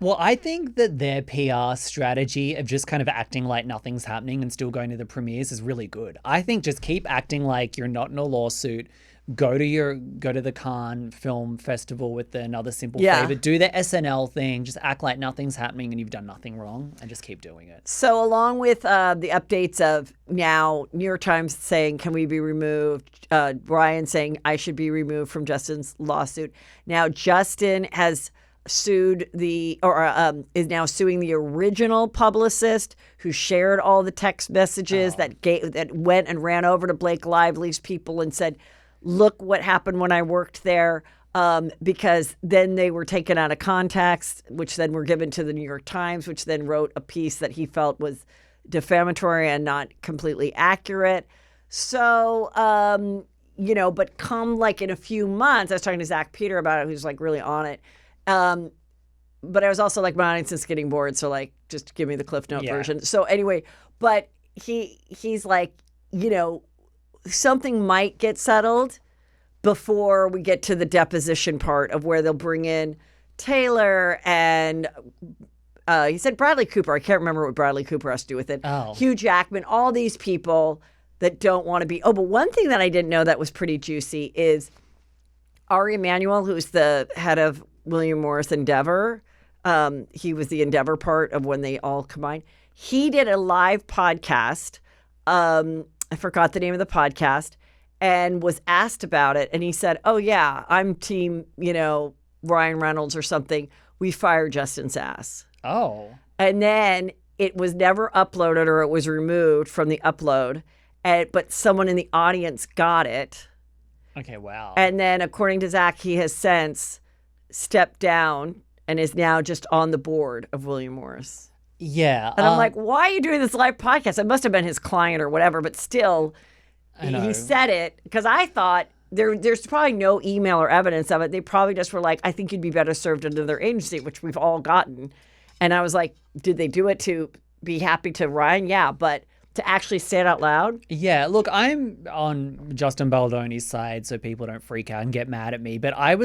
Well, I think that their PR strategy of just kind of acting like nothing's happening and still going to the premieres is really good. I think just keep acting like you're not in a lawsuit. Go to the Cannes Film Festival with Another Simple Yeah. Favor. Do the SNL thing. Just act like nothing's happening and you've done nothing wrong, and just keep doing it. So along with the updates of now New York Times saying, can we be removed? Ryan saying I should be removed from Justin's lawsuit. Now Justin has sued is now suing the original publicist who shared all the text messages that went and ran over to Blake Lively's people and said, look what happened when I worked there, because then they were taken out of context, which then were given to the New York Times, which then wrote a piece that he felt was defamatory and not completely accurate. So, but come like in a few months, I was talking to Zach Peter about it, who's like really on it. But I was also like, my audience is getting bored, so like, just give me the Cliff Note Yeah. version. So anyway, but he's like, something might get settled before we get to the deposition part of where they'll bring in Taylor and he said Bradley Cooper. I can't remember what Bradley Cooper has to do with it. Oh. Hugh Jackman, all these people that don't want to be. Oh, but one thing that I didn't know that was pretty juicy is Ari Emanuel, who's the head of William Morris Endeavor. He was the Endeavor part of when they all combined. He did a live podcast. I forgot the name of the podcast, and was asked about it. And he said, oh, yeah, I'm team, Ryan Reynolds or something. We fired Justin Sass. Oh. And then it was never uploaded, or it was removed from the upload. But someone in the audience got it. Okay, wow. And then according to Zach, he has since stepped down and is now just on the board of William Morris. Yeah. And I'm like, why are you doing this live podcast? It must have been his client or whatever, but still, he said it because I thought there's probably no email or evidence of it. They probably just were like, I think you'd be better served under their agency, which we've all gotten. And I was like, did they do it to be happy to Ryan? Yeah, but to actually say it out loud? Yeah, look, I'm on Justin Baldoni's side so people don't freak out and get mad at me. But I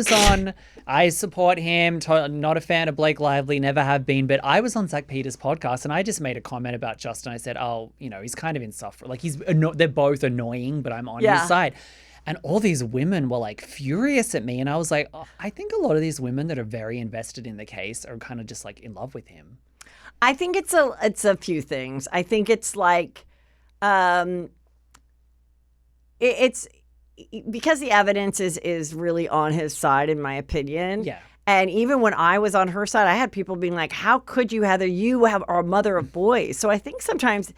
support him, not a fan of Blake Lively, never have been. But I was on Zach Peters' podcast and I just made a comment about Justin. I said, he's kind of insufferable. Like, they're both annoying, but I'm on his side. And all these women were like furious at me. And I was like, I think a lot of these women that are very invested in the case are kind of just like in love with him. I think it's a few things. I think it's like, it's because the evidence is really on his side, in my opinion. Yeah. And even when I was on her side, I had people being like, how could you, Heather? You are a mother of boys. So I think sometimes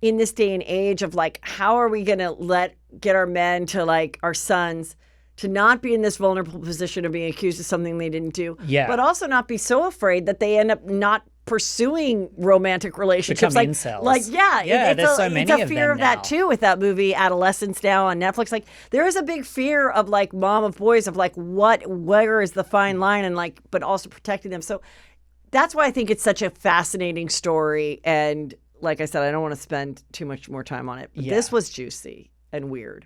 in this day and age of like, how are we going to get our men to like our sons to not be in this vulnerable position of being accused of something they didn't do, but also not be so afraid that they end up not pursuing romantic relationships. Become incels. There's so many it's a of fear them of now. that too with that movie Adolescence now on Netflix. Like there is a big fear of like mom of boys of like where is the fine line and like, but also protecting them. So that's why I think it's such a fascinating story. And like I said, I don't want to spend too much more time on it. But this was juicy and weird.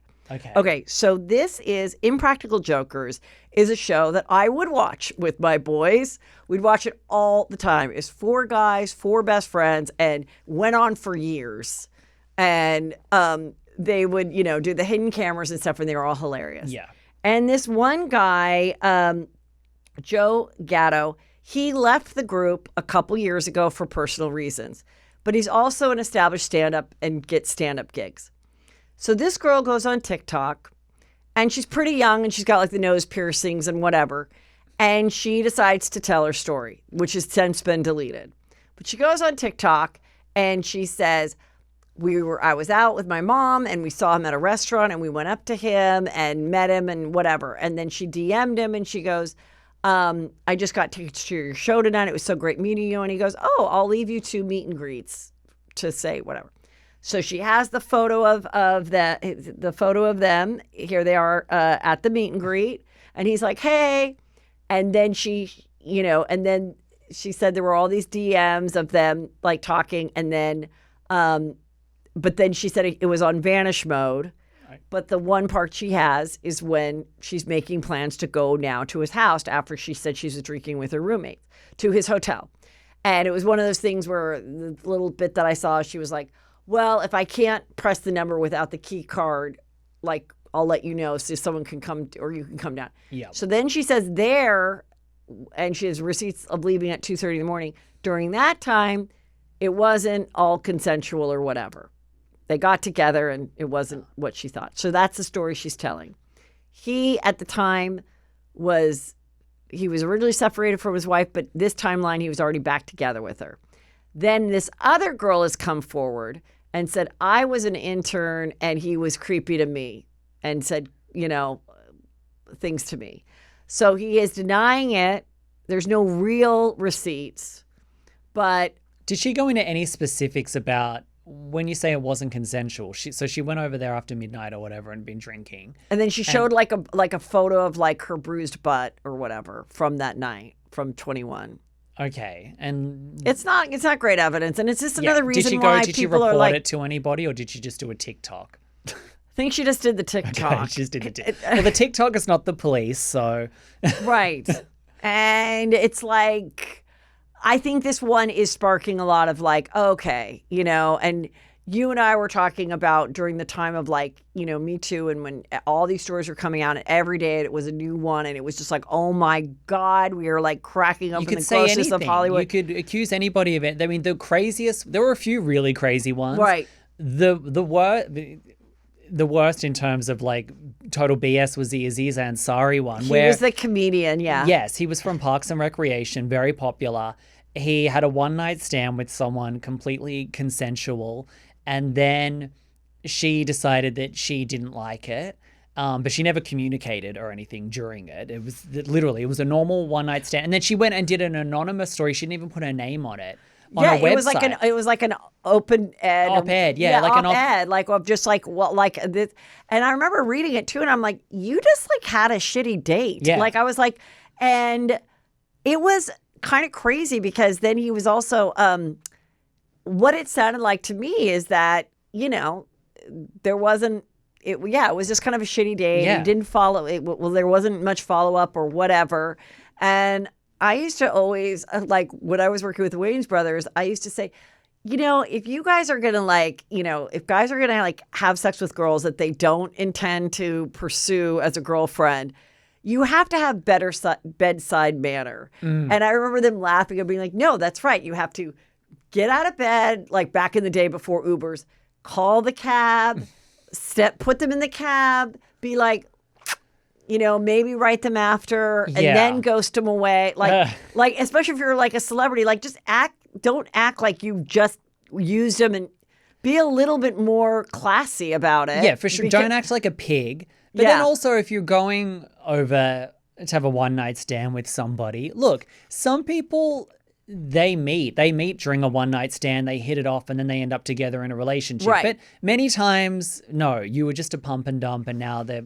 Okay, so this is Impractical Jokers is a show that I would watch with my boys. We'd watch it all the time. It's 4 guys, 4 best friends, and went on for years. And they would, do the hidden cameras and stuff, and they were all hilarious. Yeah. And this one guy, Joe Gatto, he left the group a couple years ago for personal reasons. But he's also an established stand-up and gets stand-up gigs. So this girl goes on TikTok, and she's pretty young, and she's got like the nose piercings and whatever. And she decides to tell her story, which has since been deleted. But she goes on TikTok, and she says, I was out with my mom, and we saw him at a restaurant, and we went up to him and met him and whatever. And then she DM'd him, and she goes, I just got tickets to your show tonight. It was so great meeting you. And he goes, oh, I'll leave you 2 meet and greets to say whatever. So she has the photo of the photo of them. Here they are at the meet and greet, and he's like, "Hey," and then she said there were all these DMs of them like talking, and then, but then she said it was on vanish mode. Right. But the one part she has is when she's making plans to go now to his house after she said she was drinking with her roommates to his hotel, and it was one of those things where the little bit that I saw, she was like, well, if I can't press the number without the key card, like I'll let you know so someone can come or you can come down. Yeah. So then she says there, and she has receipts of leaving at 2:30 in the morning. During that time, it wasn't all consensual or whatever. They got together and it wasn't what she thought. So that's the story she's telling. He, at the time, was originally separated from his wife, but this timeline, he was already back together with her. Then this other girl has come forward and said, I was an intern and he was creepy to me and said, things to me. So he is denying it. There's no real receipts. But did she go into any specifics about when you say it wasn't consensual? So she went over there after midnight or whatever and been drinking. And then she showed like a photo of like her bruised butt or whatever from that night from 21. Okay, and it's not great evidence, and it's just another reason did she why did she people report are like it to anybody, or did she just do a TikTok? I think she just did the TikTok. She just did the well, the TikTok is not the police, so. Right. And it's like, I think this one is sparking a lot of like, okay, and you and I were talking about during the time of like, Me Too, and when all these stories were coming out and every day it was a new one, and it was just like, oh my God, we are like cracking up in the closest of Hollywood. You could accuse anybody of it. I mean, the craziest, there were a few really crazy ones. Right. The worst in terms of like total BS was the Aziz Ansari one. He was the comedian, yeah. Yes, he was from Parks and Recreation, very popular. He had a one-night stand with someone completely consensual, and then she decided that she didn't like it, but she never communicated or anything during it. It was literally, it was a normal one-night stand. And then she went and did an anonymous story. She didn't even put her name on it. On a website. It was like an op-ed, like an op-ed, like of just like what, like this. And I remember reading it too, and I'm like, you just like had a shitty date. Yeah. Like I was like, and it was kind of crazy because then he was also, what it sounded like to me is that there wasn't. It was just kind of a shitty date. Yeah. He didn't follow it. Well, there wasn't much follow up or whatever, and I used to always, like when I was working with the Wayans brothers, I used to say, if you guys are going to like, if guys are going to like have sex with girls that they don't intend to pursue as a girlfriend, you have to have better bedside manner. And I remember them laughing and being like, no, that's right. You have to get out of bed, like back in the day before Ubers, call the cab, put them in the cab, be like, maybe write them after and then ghost them away. Like, especially if you're like a celebrity, like just don't act like you just used them, and be a little bit more classy about it. Yeah, for sure. Don't act like a pig. But then also if you're going over to have a one night stand with somebody, look, some people, they meet during a one night stand, they hit it off, and then they end up together in a relationship. Right. But many times, no, you were just a pump and dump, and now they've,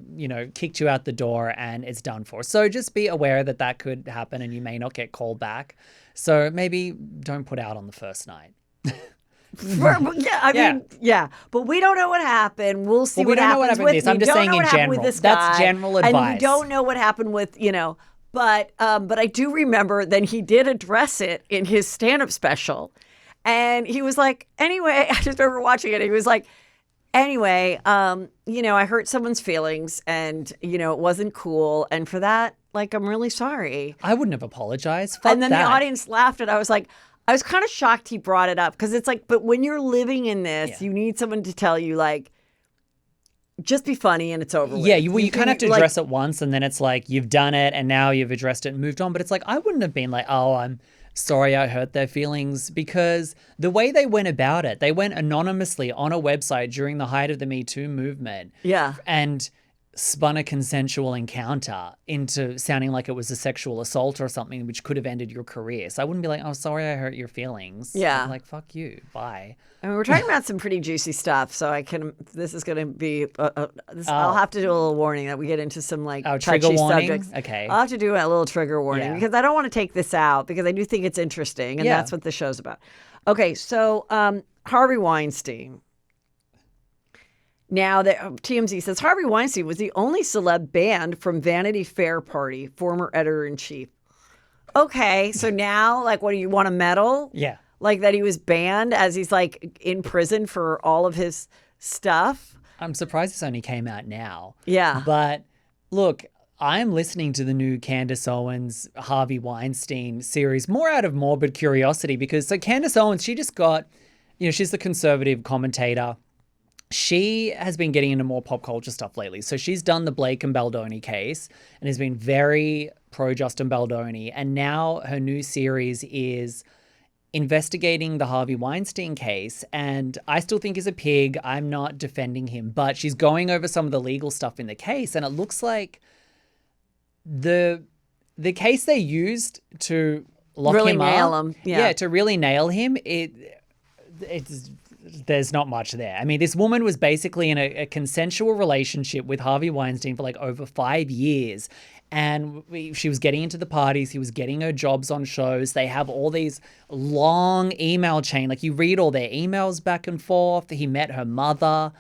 kicked you out the door and it's done for. So just be aware that could happen and you may not get called back. So maybe don't put out on the first night. But we don't know what happened. We'll see what happens with this. I'm just saying in general. That's general advice. And we don't know what happened with, But I do remember then he did address it in his stand-up special. And he was like, anyway, I just remember watching it. He was like, anyway, I hurt someone's feelings and, it wasn't cool. And for that, like, I'm really sorry. I wouldn't have apologized. And then the audience laughed, and I was like, I was kind of shocked he brought it up because it's like, but when you're living in this, you need someone to tell you, like, just be funny and it's over with. Yeah, you kind of have to address it once, and then it's like you've done it and now you've addressed it and moved on. But it's like, I wouldn't have been like, oh, I'm sorry I hurt their feelings, because the way they went about it, they went anonymously on a website during the height of the Me Too movement. Yeah. And spun a consensual encounter into sounding like it was a sexual assault or something, which could have ended your career. So I wouldn't be like, oh, sorry I hurt your feelings. Yeah. I'm like, fuck you. Bye. I mean, we're talking about some pretty juicy stuff, so this is going to be, I'll have to do a little warning that we get into some like trigger touchy warning? subjects. Okay. I'll have to do a little trigger warning because I don't want to take this out because I do think it's interesting, and that's what the show's about. Okay, so Harvey Weinstein. Now, TMZ says Harvey Weinstein was the only celeb banned from Vanity Fair party, former editor-in-chief. Okay, so now, like, what do you want a medal? Yeah. Like that he was banned as he's like in prison for all of his stuff? I'm surprised this only came out now. Yeah. But look, I'm listening to the new Candace Owens, Harvey Weinstein series more out of morbid curiosity because so Candace Owens, she just got, she's the conservative commentator. She has been getting into more pop culture stuff lately. So she's done the Blake and Baldoni case and has been very pro Justin Baldoni. And now her new series is investigating the Harvey Weinstein case. And I still think he's a pig. I'm not defending him. But she's going over some of the legal stuff in the case. And it looks like the case they used to lock really him nail up. Him. Yeah, to really nail him, it's there's not much there. I mean, this woman was basically in a consensual relationship with Harvey Weinstein for like over 5 years. And she was getting into the parties. He was getting her jobs on shows. They have all these long email chain. Like you read all their emails back and forth. He met her mother.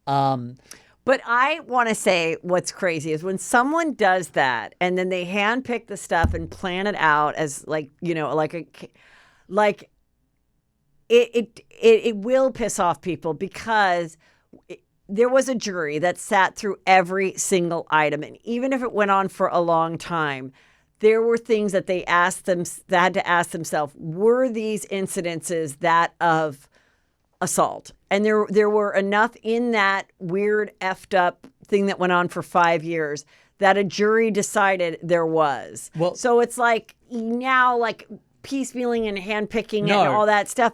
But But I want to say what's crazy is when someone does that and then they handpick the stuff and plan it out as like, you know, like it will piss off people because there was a jury that sat through every single item. And even if it went on for a long time, there were things that they had to ask themselves, were these incidences that of assault? And there were enough in that weird effed up thing that went on for 5 years that a jury decided there was. Well, so it's like now like piecemealing and handpicking No. and all that stuff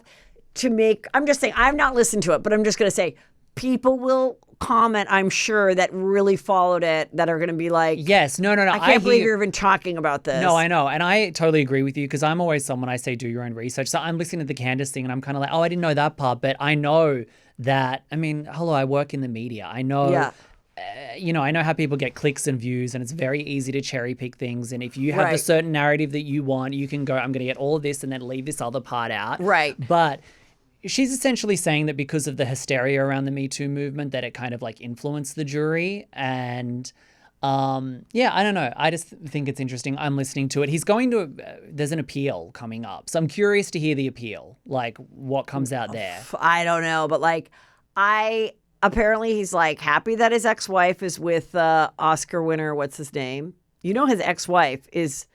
to make, I'm just saying, I've not listened to it, but I'm just going to say people will comment, I'm sure, that really followed it, that are going to be like, yes, no. I can't believe you're even talking about this. No, I know. And I totally agree with you because I'm always someone, I say do your own research. So I'm listening to the Candace thing and I'm kind of like, oh, I didn't know that part. But I know that, I mean, hello, I work in the media. I know, I know how people get clicks and views and it's very easy to cherry pick things. And if you have the certain narrative that you want, you can go, I'm going to get all of this and then leave this other part out. Right. But she's essentially saying that because of the hysteria around the Me Too movement, that it kind of like influenced the jury. And I don't know. I just think it's interesting. I'm listening to it. He's going to, there's an appeal coming up. So I'm curious to hear the appeal, like what comes out there. I don't know. But like, apparently he's like happy that his ex-wife is with Oscar winner. What's his name? You know, his ex-wife is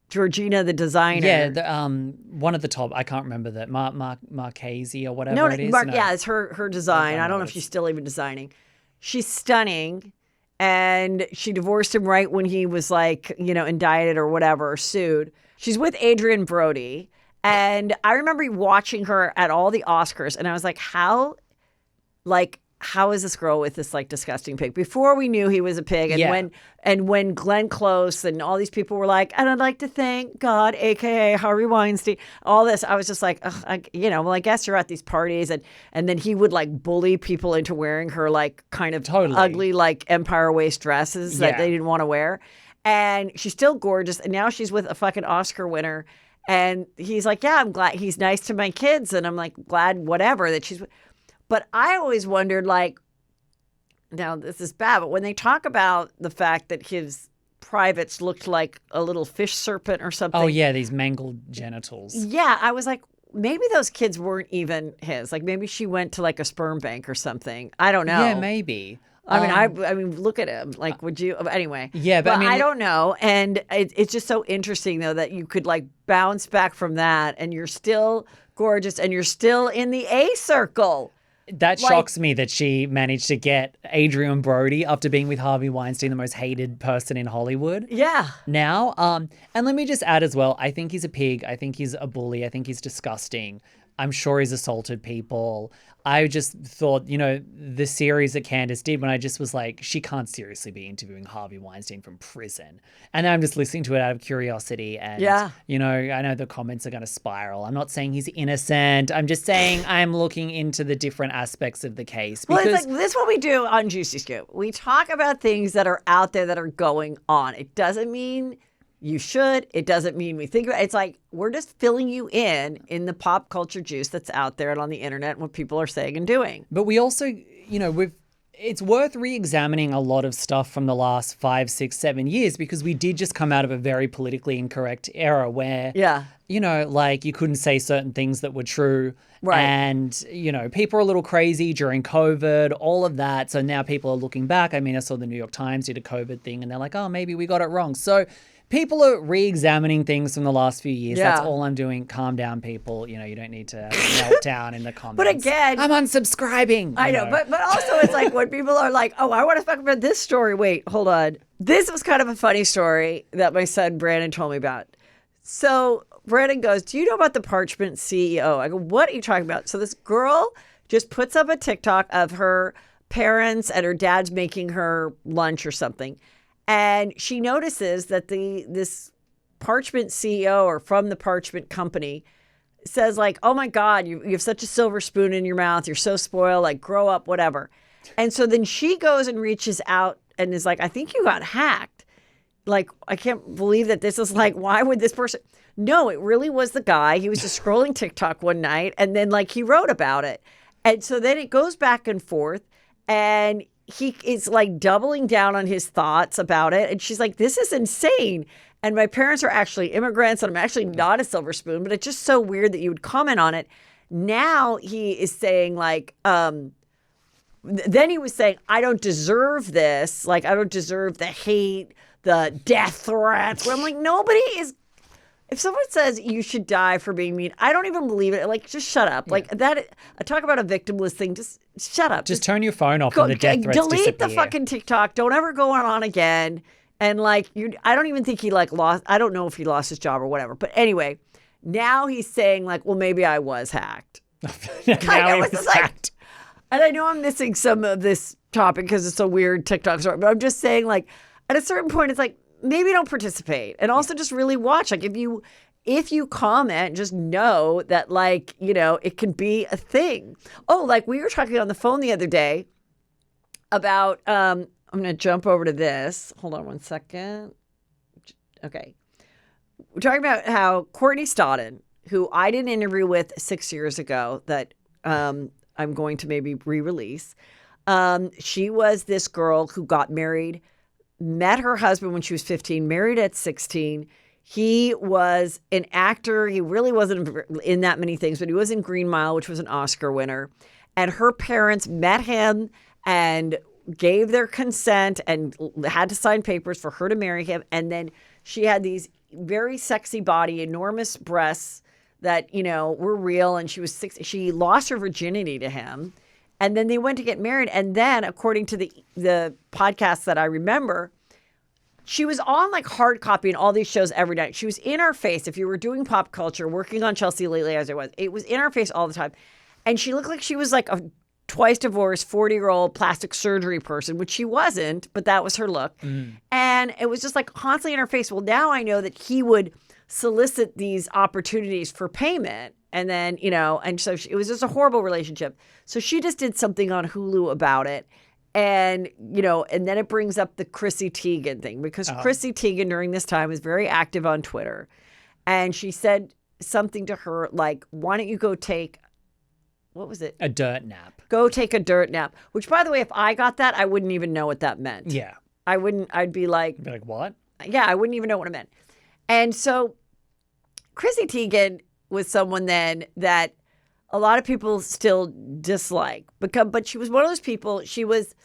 Georgina, the designer. Yeah, one of the top, I can't remember that, Marchese or whatever it is. Yeah, it's her design. I don't know if she's still even designing. She's stunning, and she divorced him right when he was like, indicted or whatever, or sued. She's with Adrian Brody, and I remember watching her at all the Oscars, and I was like, how is this girl with this like disgusting pig? Before we knew he was a pig, and when Glenn Close and all these people were like, and I'd like to thank God, aka Harvey Weinstein, all this, I was just like, I guess you're at these parties, and then he would like bully people into wearing her like kind of ugly like empire waist dresses that they didn't want to wear, and she's still gorgeous, and now she's with a fucking Oscar winner, and he's like, yeah, I'm glad he's nice to my kids, and I'm like glad whatever that she's. But I always wondered, like, now this is bad, but when they talk about the fact that his privates looked like a little fish serpent or something. Oh, yeah, these mangled genitals. Yeah, I was like, maybe those kids weren't even his. Like, maybe she went to, like, a sperm bank or something. I don't know. Yeah, maybe. I mean, look at him. Like, would you? Anyway. Yeah, but I mean, I don't know. And it's just so interesting, though, that you could, like, bounce back from that and you're still gorgeous and you're still in the A circle. That shocks me that she managed to get Adrian Brody after being with Harvey Weinstein, the most hated person in Hollywood. Yeah. Now, and let me just add as well, I think he's a pig. I think he's a bully. I think he's disgusting. I'm sure he's assaulted people. I just thought, the series that Candace did when I just was like, she can't seriously be interviewing Harvey Weinstein from prison. And then I'm just listening to it out of curiosity. And, I know the comments are going to spiral. I'm not saying he's innocent. I'm just saying I'm looking into the different aspects of the case. Well, it's like, this is what we do on Juicy Scoop. We talk about things that are out there that are going on. It doesn't mean you should. It doesn't mean we think about it. It's like we're just filling you in the pop culture juice that's out there and on the internet and what people are saying and doing. But we also, it's worth re-examining a lot of stuff from the last 5, 6, 7 years because we did just come out of a very politically incorrect era where, you couldn't say certain things that were true. Right. And, people are a little crazy during COVID, all of that. So now people are looking back. I mean, I saw the New York Times did a COVID thing and they're like, oh, maybe we got it wrong. So people are re-examining things from the last few years. Yeah. That's all I'm doing. Calm down, people. You don't need to melt down in the comments. But again, I'm unsubscribing. I know. But also it's like when people are like, oh, I want to talk about this story. Wait, hold on. This was kind of a funny story that my son Brandon told me about. So Brandon goes, do you know about the Parchment CEO? I go, what are you talking about? So this girl just puts up a TikTok of her parents and her dad's making her lunch or something. And she notices that this Parchment CEO or from the Parchment company says like, oh my God, you have such a silver spoon in your mouth. You're so spoiled, like grow up, whatever. And so then she goes and reaches out and is like, I think you got hacked. Like, I can't believe that this is like, why would this person? No, it really was the guy. He was just scrolling TikTok one night and then like he wrote about it. And so then it goes back and forth and he is like doubling down on his thoughts about it. And she's like, this is insane. And my parents are actually immigrants and I'm actually not a silver spoon, but it's just so weird that you would comment on it. Now he is saying like, then he was saying, I don't deserve this. Like, I don't deserve the hate, the death threats. Where I'm like, nobody is. If someone says you should die for being mean, I don't even believe it. Like, just shut up. Like that. I talk about a victimless thing. Just shut up. Just turn your phone off and the death threats delete disappear. the fucking TikTok. Don't ever go on again. And like, I don't even think he like lost. I don't know if he lost his job or whatever. But anyway, now he's saying like, well, maybe I was hacked. Now he was hacked. And I know I'm missing some of this topic because it's a weird TikTok story, but I'm just saying, like, at a certain point, it's like, maybe don't participate. And also just really watch. Like, if you comment, just know that, like, you know, it can be a thing. Oh, like, we were talking on the phone the other day about, I'm going to jump over to this. Hold on one second. Okay. We're talking about how Courtney Stodden, who I did an interview with 6 years ago that, I'm going to maybe re-release. She was this girl who got married, met her husband when she was 15, married at 16. He was an actor. He really wasn't in that many things, but he was in Green Mile, which was an Oscar winner. And her parents met him and gave their consent and had to sign papers for her to marry him. And then she had these very sexy body, enormous breasts that, you know, were real. And she lost her virginity to him. And then they went to get married. And then, according to the podcast that I remember, she was on like Hard Copy and all these shows every night. She was in our face. If you were doing pop culture, working on Chelsea lately as it was in our face all the time. And she looked like she was like a twice divorced 40-year-old plastic surgery person, which she wasn't, but that was her look. And it was just like constantly in her face. Well, now I know that he would solicit these opportunities for payment. And then, you know, and so it was just a horrible relationship. So she just did something on Hulu about it. And, you know, and then it brings up the Chrissy Teigen thing because Chrissy Teigen during this time was very active on Twitter. And she said something to her like, why don't you go take, what was it? A dirt nap. Go take a dirt nap. Which, by the way, if I got that, I wouldn't even know what that meant. Yeah. I'd be like, what? Yeah, I wouldn't even know what it meant. And so Chrissy Teigen was someone then that a lot of people still dislike but she was one of those people. She was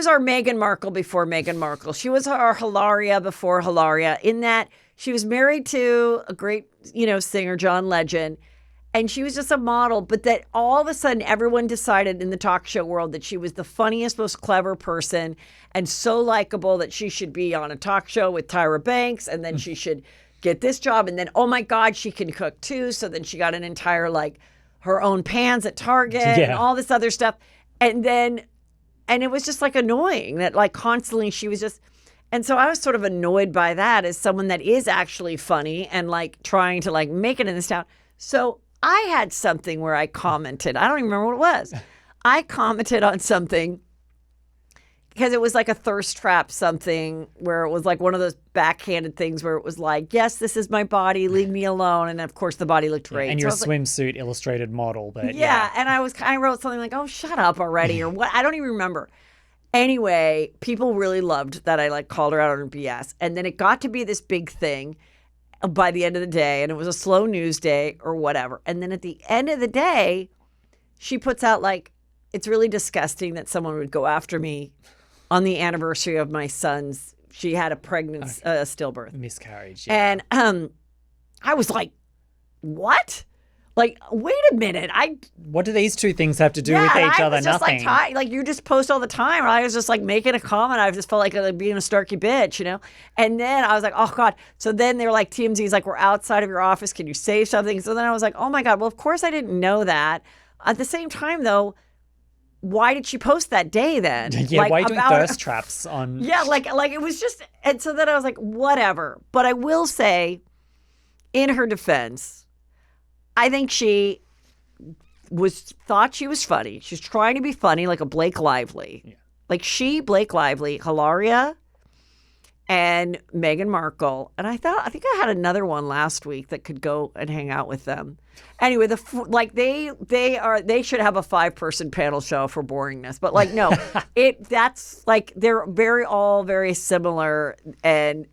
our Meghan Markle before Meghan Markle. She was our Hilaria before Hilaria, in that she was married to a great, you know, singer, John Legend, and she was just a model. But that all of a sudden everyone decided in the talk show world that she was the funniest, most clever person and so likable that she should be on a talk show with Tyra Banks, and then she should get this job. And then, oh my God, she can cook too. So then she got an entire, like, her own pans at Target and all this other stuff. And it was just like annoying that like constantly she was just, and so I was sort of annoyed by that as someone that is actually funny and like trying to like make it in this town. So I had something where I commented, I don't even remember what it was. I commented on something because it was like a thirst trap something where it was like one of those backhanded things where it was like, yes, this is my body, leave me alone. And of course the body looked great. And you're a so swimsuit illustrated model. But and I wrote something like, oh, shut up already, or what? I don't even remember. Anyway, people really loved that I like called her out on her BS. And then it got to be this big thing by the end of the day. And it was a slow news day or whatever. And then at the end of the day, she puts out like, it's really disgusting that someone would go after me on the anniversary of my son's, she had a pregnancy, stillbirth. Miscarriage. Yeah. And I was like, what? Like, wait a minute. What do these two things have to do with each other? Nothing. Like you just post all the time. I was just like making a comment. I just felt like being a snarky bitch, you know? And then I was like, oh God. So then they were like, TMZ's like, we're outside of your office. Can you say something? So then I was like, oh my God. Well, of course I didn't know that. At the same time though, why did she post that day then? Yeah, like, why are you doing thirst traps on? Yeah, like it was just, and so then I was like, whatever. But I will say, in her defense, I think she thought she was funny. She's trying to be funny like a Blake Lively. Yeah. Like Blake Lively, Hilaria, and Meghan Markle. And I think I had another one last week that could go and hang out with them. Anyway, they should have a 5-person panel show for boringness. But like, no, that's like, they're all very similar, and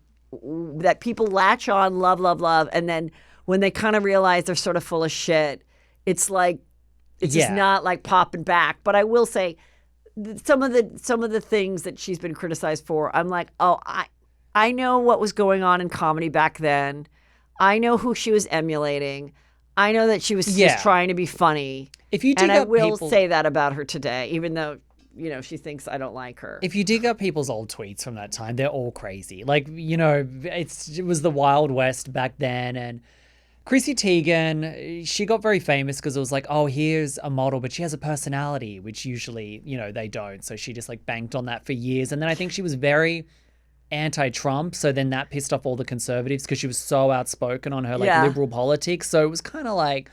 that people latch on, love. And then when they kind of realize they're sort of full of shit, it's like, it's just not like popping back. But I will say, some of the things that she's been criticized for, I'm like, oh, I know what was going on in comedy back then. I know who she was emulating. I know that she was just trying to be funny. If you dig and I up will say that about her today, even though, she thinks I don't like her. If you dig up people's old tweets from that time, they're all crazy. Like, it was the Wild West back then, and Chrissy Teigen, she got very famous because it was like, oh, here's a model, but she has a personality, which usually, they don't. So she just like banked on that for years. And then I think she was very anti-Trump. So then that pissed off all the conservatives because she was so outspoken on her liberal politics. So it was kind of like,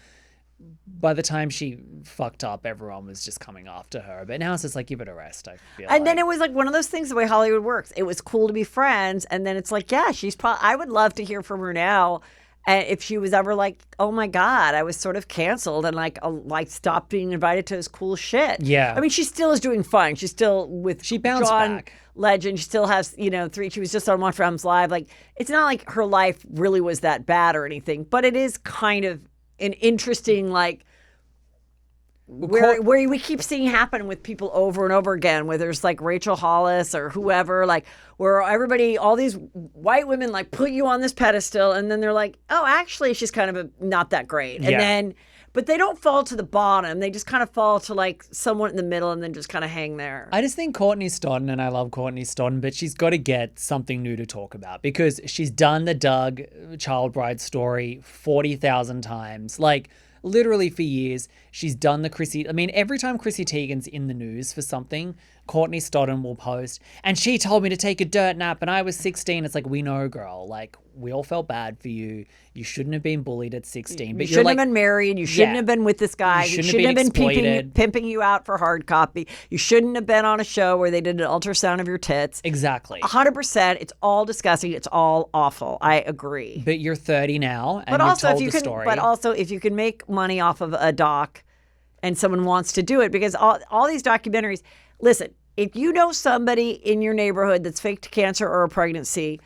by the time she fucked up, everyone was just coming after her. But now it's just like, give it a rest, I feel And then it was like one of those things, the way Hollywood works. It was cool to be friends. And then it's like, yeah, I would love to hear from her now. And if she was ever like, oh my God, I was sort of canceled and like stopped being invited to this cool shit. Yeah. I mean, she still is doing fine. She's still with She bounced John back. Legend. She still has, she was just on One Friends Live. Like, it's not like her life really was that bad or anything, but it is kind of an interesting, like, where we keep seeing happen with people over and over again, whether it's like Rachel Hollis or whoever, like where all these white women like put you on this pedestal, and then they're like, oh, actually she's kind of not that great. And then, but they don't fall to the bottom. They just kind of fall to like somewhat in the middle and then just kind of hang there. I just think Courtney Stodden, and I love Courtney Stodden, but she's got to get something new to talk about because she's done the Doug child bride story 40,000 times. Like, literally for years, she's done the Chrissy. I mean, every time Chrissy Teigen's in the news for something, Courtney Stodden will post, and she told me to take a dirt nap and I was 16. It's like, we know, girl. Like, we all felt bad for you. You shouldn't have been bullied at 16. But you shouldn't have been married. You shouldn't have been with this guy. You shouldn't have been pimping you out for hard copy. You shouldn't have been on a show where they did an ultrasound of your tits. Exactly. 100%. It's all disgusting. It's all awful. I agree. But you're 30 now, and you've told the story. But also, if you can make money off of a doc and someone wants to do it, because all these documentaries, listen, if you know somebody in your neighborhood that's faked cancer or a pregnancy,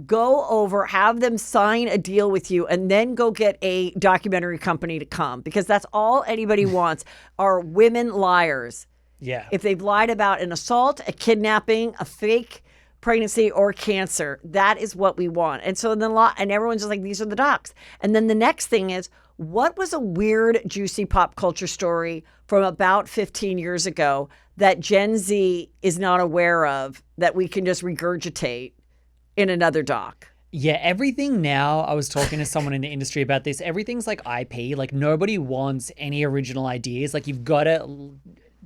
go over, have them sign a deal with you, and then go get a documentary company to come, because that's all anybody wants are women liars. Yeah. If they've lied about an assault, a kidnapping, a fake pregnancy, or cancer, that is what we want. And so then and everyone's just like, these are the docs. And then the next thing is, what was a weird, juicy pop culture story from about 15 years ago that Gen Z is not aware of that we can just regurgitate in another doc? Yeah, everything now, I was talking to someone in the industry about this, everything's like IP. Like, nobody wants any original ideas. Like, you've got to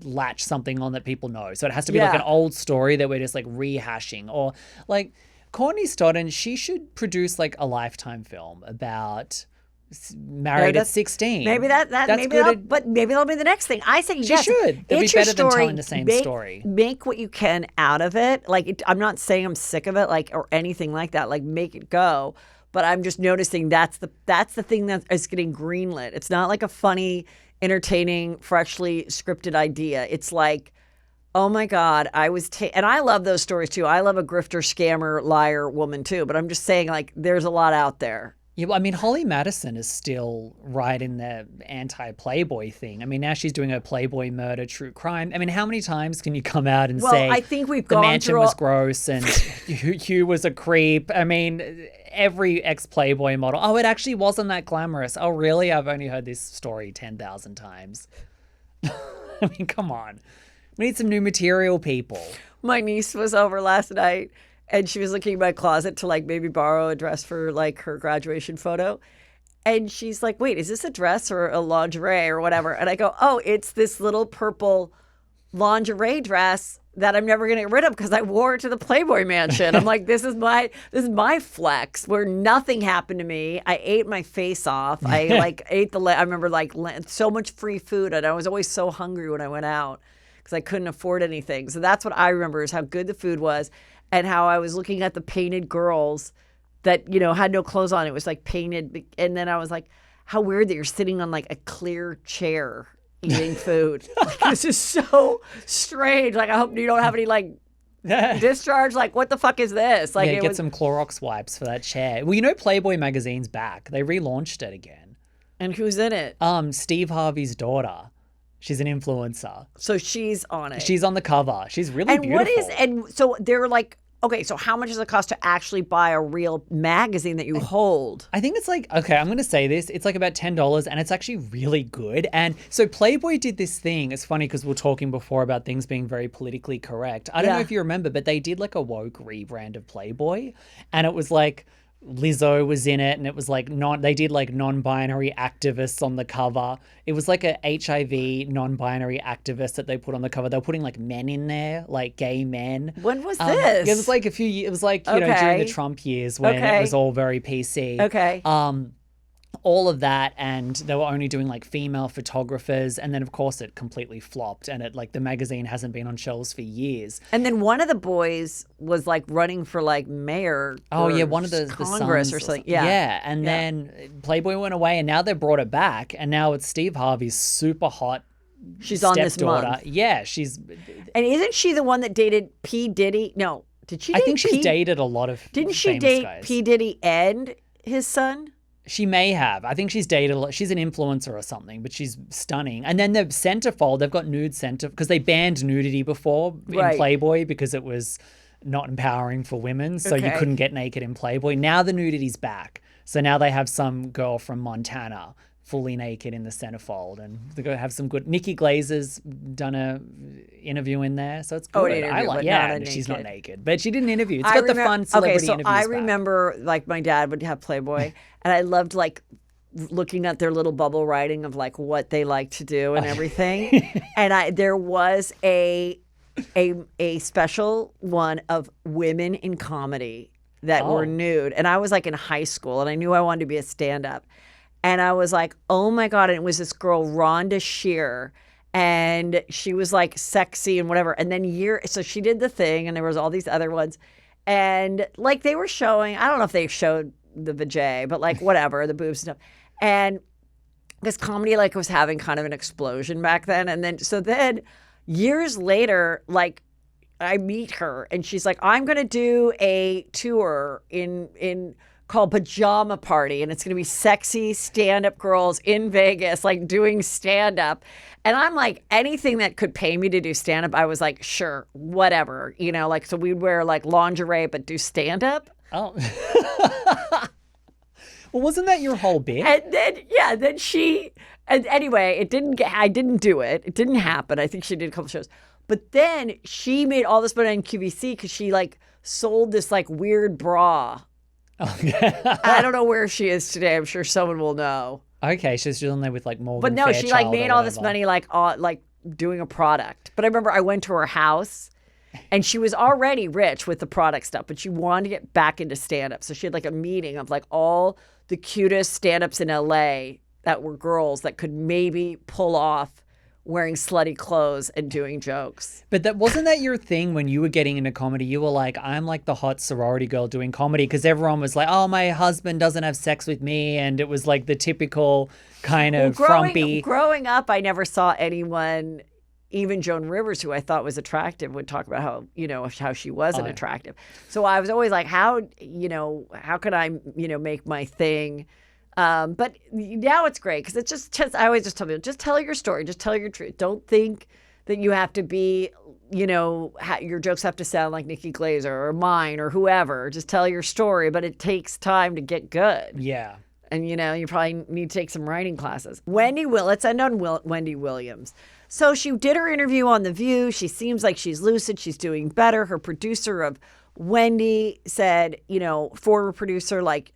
latch something on that people know. So it has to be like an old story that we're just like rehashing. Or like Courtney Stodden, she should produce like a Lifetime film about married at 16. Maybe but maybe that'll be the next thing. I say she should. It'll be better than telling the same story. Make what you can out of it. Like, I'm not saying I'm sick of it, like, or anything like that. Like, make it go. But I'm just noticing that's the thing that is getting greenlit. It's not like a funny, entertaining, freshly scripted idea. It's like, oh my God, and I love those stories too. I love a grifter, scammer, liar woman too. But I'm just saying, like, there's a lot out there. Yeah, I mean, Holly Madison is still right in the anti-Playboy thing. I mean, now she's doing a Playboy murder true crime. I mean, how many times can you come out and say I think we've the gone mansion through was gross and Hugh was a creep? I mean, every ex-Playboy model, oh, it actually wasn't that glamorous. Oh, really? I've only heard this story 10,000 times. I mean, come on. We need some new material, people. My niece was over last night, and she was looking in my closet to like maybe borrow a dress for like her graduation photo. And she's like, wait, is this a dress or a lingerie or whatever? And I go, oh, it's this little purple lingerie dress that I'm never going to get rid of because I wore it to the Playboy mansion. I'm like, this is my flex where nothing happened to me. I ate my face off. I like ate I remember like so much free food, and I was always so hungry when I went out because I couldn't afford anything. So that's what I remember is how good the food was. and how I was looking at the painted girls that, you know, had no clothes on. It was like painted. And then I was like, how weird that you're sitting on like a clear chair eating food. Like, this is so strange. Like, I hope you don't have any like discharge. Like, what the fuck is this? Like, Yeah, get some Clorox wipes for that chair. Well, you know, Playboy magazine's back. They relaunched it again. And who's in it? Steve Harvey's daughter. She's an influencer. So she's on it. She's on the cover. She's really and beautiful. and so they're like, okay, so how much does it cost to actually buy a real magazine that you hold? I think it's like, okay, I'm going to say this. It's like about $10 and it's actually really good. And so Playboy did this thing. It's funny because we were talking before about things being very politically correct. I don't know if you remember, but they did like a woke rebrand of Playboy. And it was like Lizzo was in it, and it was like they did like non-binary activists on the cover. It was like a HIV non-binary activist that they put on the cover. They were putting like men in there, like gay men. When was this? It was like a few years. It was like, you know, during the Trump years when it was all very PC. Okay. All of that, and they were only doing like female photographers, and then of course it completely flopped, and it like the magazine hasn't been on shelves for years. And then one of the boys was like running for like mayor. Oh yeah, one of the Congress sons or something. Yeah, yeah, and then Playboy went away, and now they brought it back, and now it's Steve Harvey's super hot. She's on this stepdaughter. month. Yeah, she's. And isn't she the one that dated P Diddy? No, did she? Date I think she's dated a lot of. Didn't she famous date guys. P Diddy and his son? She may have. I think she's dated a lot. She's an influencer or something, but she's stunning. And then the centerfold, they've got nude center because they banned nudity before in Playboy because it was not empowering for women. So you couldn't get naked in Playboy. Now the nudity's back. So now they have some girl from Montana fully naked in the centerfold, and they're going to have some good. Nikki Glazer's done a interview in there, so it's good. I like, she's not naked, but she did an interview. It's got the fun celebrity interviews. I remember like my dad would have Playboy, and I loved like looking at their little bubble writing of like what they like to do and everything. And there was a special one of women in comedy that were nude, and I was like in high school, and I knew I wanted to be a stand-up. And I was like, oh my God. And it was this girl, Rhonda Shear. And she was like sexy and whatever. And then so she did the thing, and there was all these other ones. And like they were showing, I don't know if they showed the vajay, but like whatever, the boobs and stuff. And this comedy like was having kind of an explosion back then. And then years later, like I meet her and she's like, I'm going to do a tour called Pajama Party, and it's going to be sexy stand-up girls in Vegas, like doing stand-up. And I'm like, anything that could pay me to do stand-up, I was like, sure, whatever. You know, like, so we'd wear like lingerie, but do stand-up. Oh. Well, wasn't that your whole bit? And then, and anyway, I didn't do it. It didn't happen. I think she did a couple shows. But then she made all this money on QVC because she like sold this like weird bra. I don't know where she is today. I'm sure someone will know. Okay, she's on there with like Morgan. But no, Fairchild she like made all this money like doing a product. But I remember I went to her house, and she was already rich with the product stuff, but she wanted to get back into stand-up. So she had like a meeting of like all the cutest stand-ups in LA that were girls that could maybe pull off wearing slutty clothes and doing jokes. But wasn't that your thing when you were getting into comedy? You were like, I'm like the hot sorority girl doing comedy, because everyone was like, oh, my husband doesn't have sex with me. And it was like the typical kind of frumpy. Growing up, I never saw anyone, even Joan Rivers, who I thought was attractive, would talk about how she wasn't attractive. So I was always like, how can I, make my thing? But now it's great because it's just I always just tell people, just tell your story, just tell your truth. Don't think that you have to be, your jokes have to sound like Nikki Glazer or mine or whoever. Just tell your story, but it takes time to get good. Yeah. And, you probably need to take some writing classes. Let's end on Wendy Williams. So she did her interview on The View. She seems like she's lucid. She's doing better. Her producer of Wendy said, former producer, like,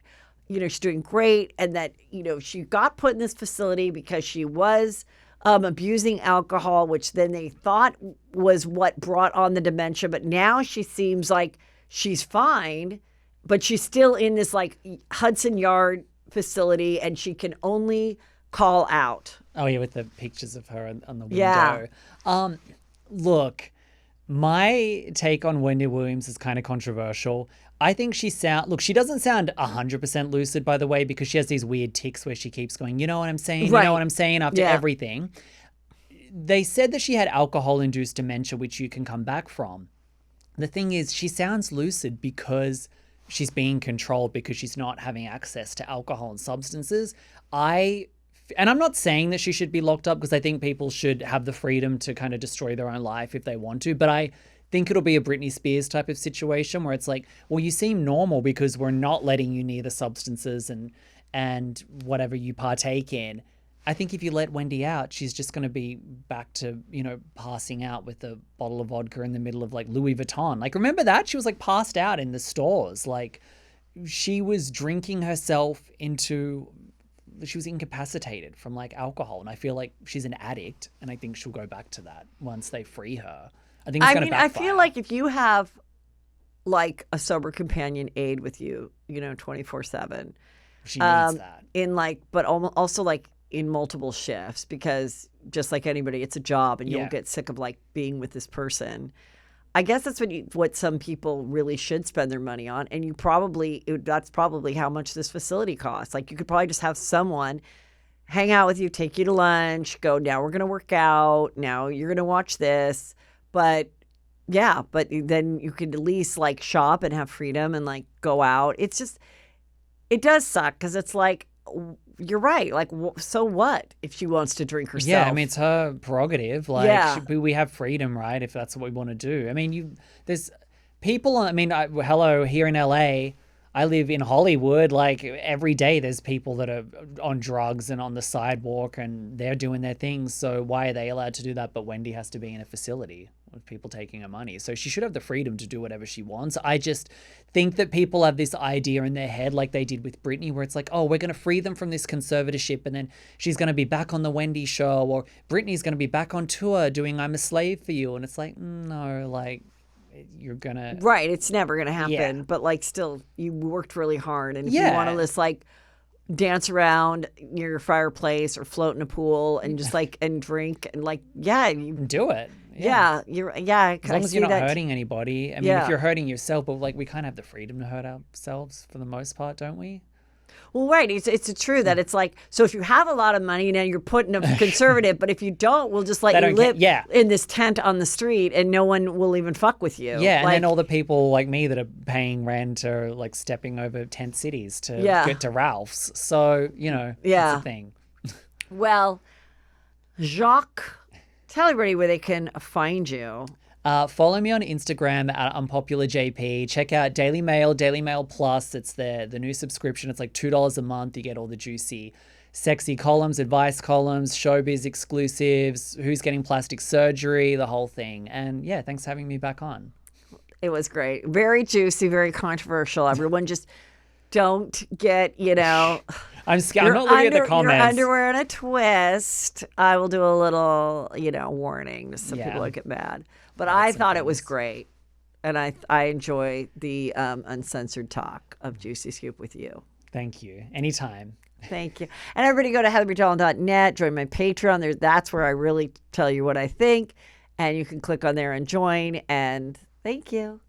she's doing great, and that, she got put in this facility because she was abusing alcohol, which then they thought was what brought on the dementia. But now she seems like she's fine, but she's still in this like Hudson Yard facility, and she can only call out. Oh, yeah, with the pictures of her on the window. Yeah. Look, My take on Wendy Williams is kind of controversial. I think she doesn't sound 100% lucid, by the way, because she has these weird tics where she keeps going, you know what I'm saying? You Right. know what I'm saying? After everything. They said that she had alcohol-induced dementia, which you can come back from. The thing is, she sounds lucid because she's being controlled because she's not having access to alcohol and substances. And I'm not saying that she should be locked up because I think people should have the freedom to kind of destroy their own life if they want to. But I think it'll be a Britney Spears type of situation where it's like, well, you seem normal because we're not letting you near the substances and whatever you partake in. I think if you let Wendy out, she's just going to be back to, passing out with a bottle of vodka in the middle of like Louis Vuitton. Like, remember that? She was like passed out in the stores. Like, she was drinking herself she was incapacitated from like alcohol. And I feel like she's an addict. And I think she'll go back to that once they free her. I think it's going to backfire. I feel like if you have like a sober companion aide with you, 24/7. She needs that. But also like in multiple shifts, because just like anybody, it's a job and you'll get sick of like being with this person. I guess that's what some people really should spend their money on. And that's probably how much this facility costs. Like, you could probably just have someone hang out with you, take you to lunch, go, now we're going to work out. Now you're going to watch this. But then you could at least like shop and have freedom and like go out. It's just, it does suck because it's like, you're right. Like, so what if she wants to drink herself? Yeah, I mean, it's her prerogative. Like, we have freedom, right? If that's what we want to do. I mean, there's people, hello, here in LA, I live in Hollywood. Like, every day there's people that are on drugs and on the sidewalk and they're doing their things. So why are they allowed to do that? But Wendy has to be in a facility with people taking her money. So she should have the freedom to do whatever she wants. I just think that people have this idea in their head, like they did with Britney, where it's like, oh, we're going to free them from this conservatorship and then she's going to be back on the Wendy show, or Britney's going to be back on tour doing I'm a Slave for You. And it's like, no, like, you're going to... Right, it's never going to happen. Yeah. But like, still, you worked really hard. And if you want to just like dance around near your fireplace or float in a pool and just like, and drink and like, you do it. Yeah, As long as you're not hurting anybody. I mean, if you're hurting yourself, but like we kind of have the freedom to hurt ourselves for the most part, don't we? Well, right. It's true that it's like, so if you have a lot of money, now you're putting a conservative, but if you don't, we'll just let you live in this tent on the street and no one will even fuck with you. Yeah, and then all the people like me that are paying rent are like stepping over tent cities to get to Ralph's. So, that's the thing. Well, Jacques, tell everybody where they can find you. Follow me on Instagram at UnpopularJP. Check out Daily Mail, Daily Mail Plus. It's the new subscription. It's like $2 a month. You get all the juicy, sexy columns, advice columns, showbiz exclusives, who's getting plastic surgery, the whole thing. And yeah, thanks for having me back on. It was great. Very juicy, very controversial. Everyone just don't get, I'm scared. I'm not looking at the comments. Your underwear in a twist. I will do a little, warning just so people don't get mad. But I thought it was great. And I enjoy the uncensored talk of Juicy Scoop with you. Thank you. Anytime. Thank you. And everybody go to heathermcdonald.net, join my Patreon. That's where I really tell you what I think. And you can click on there and join. And thank you.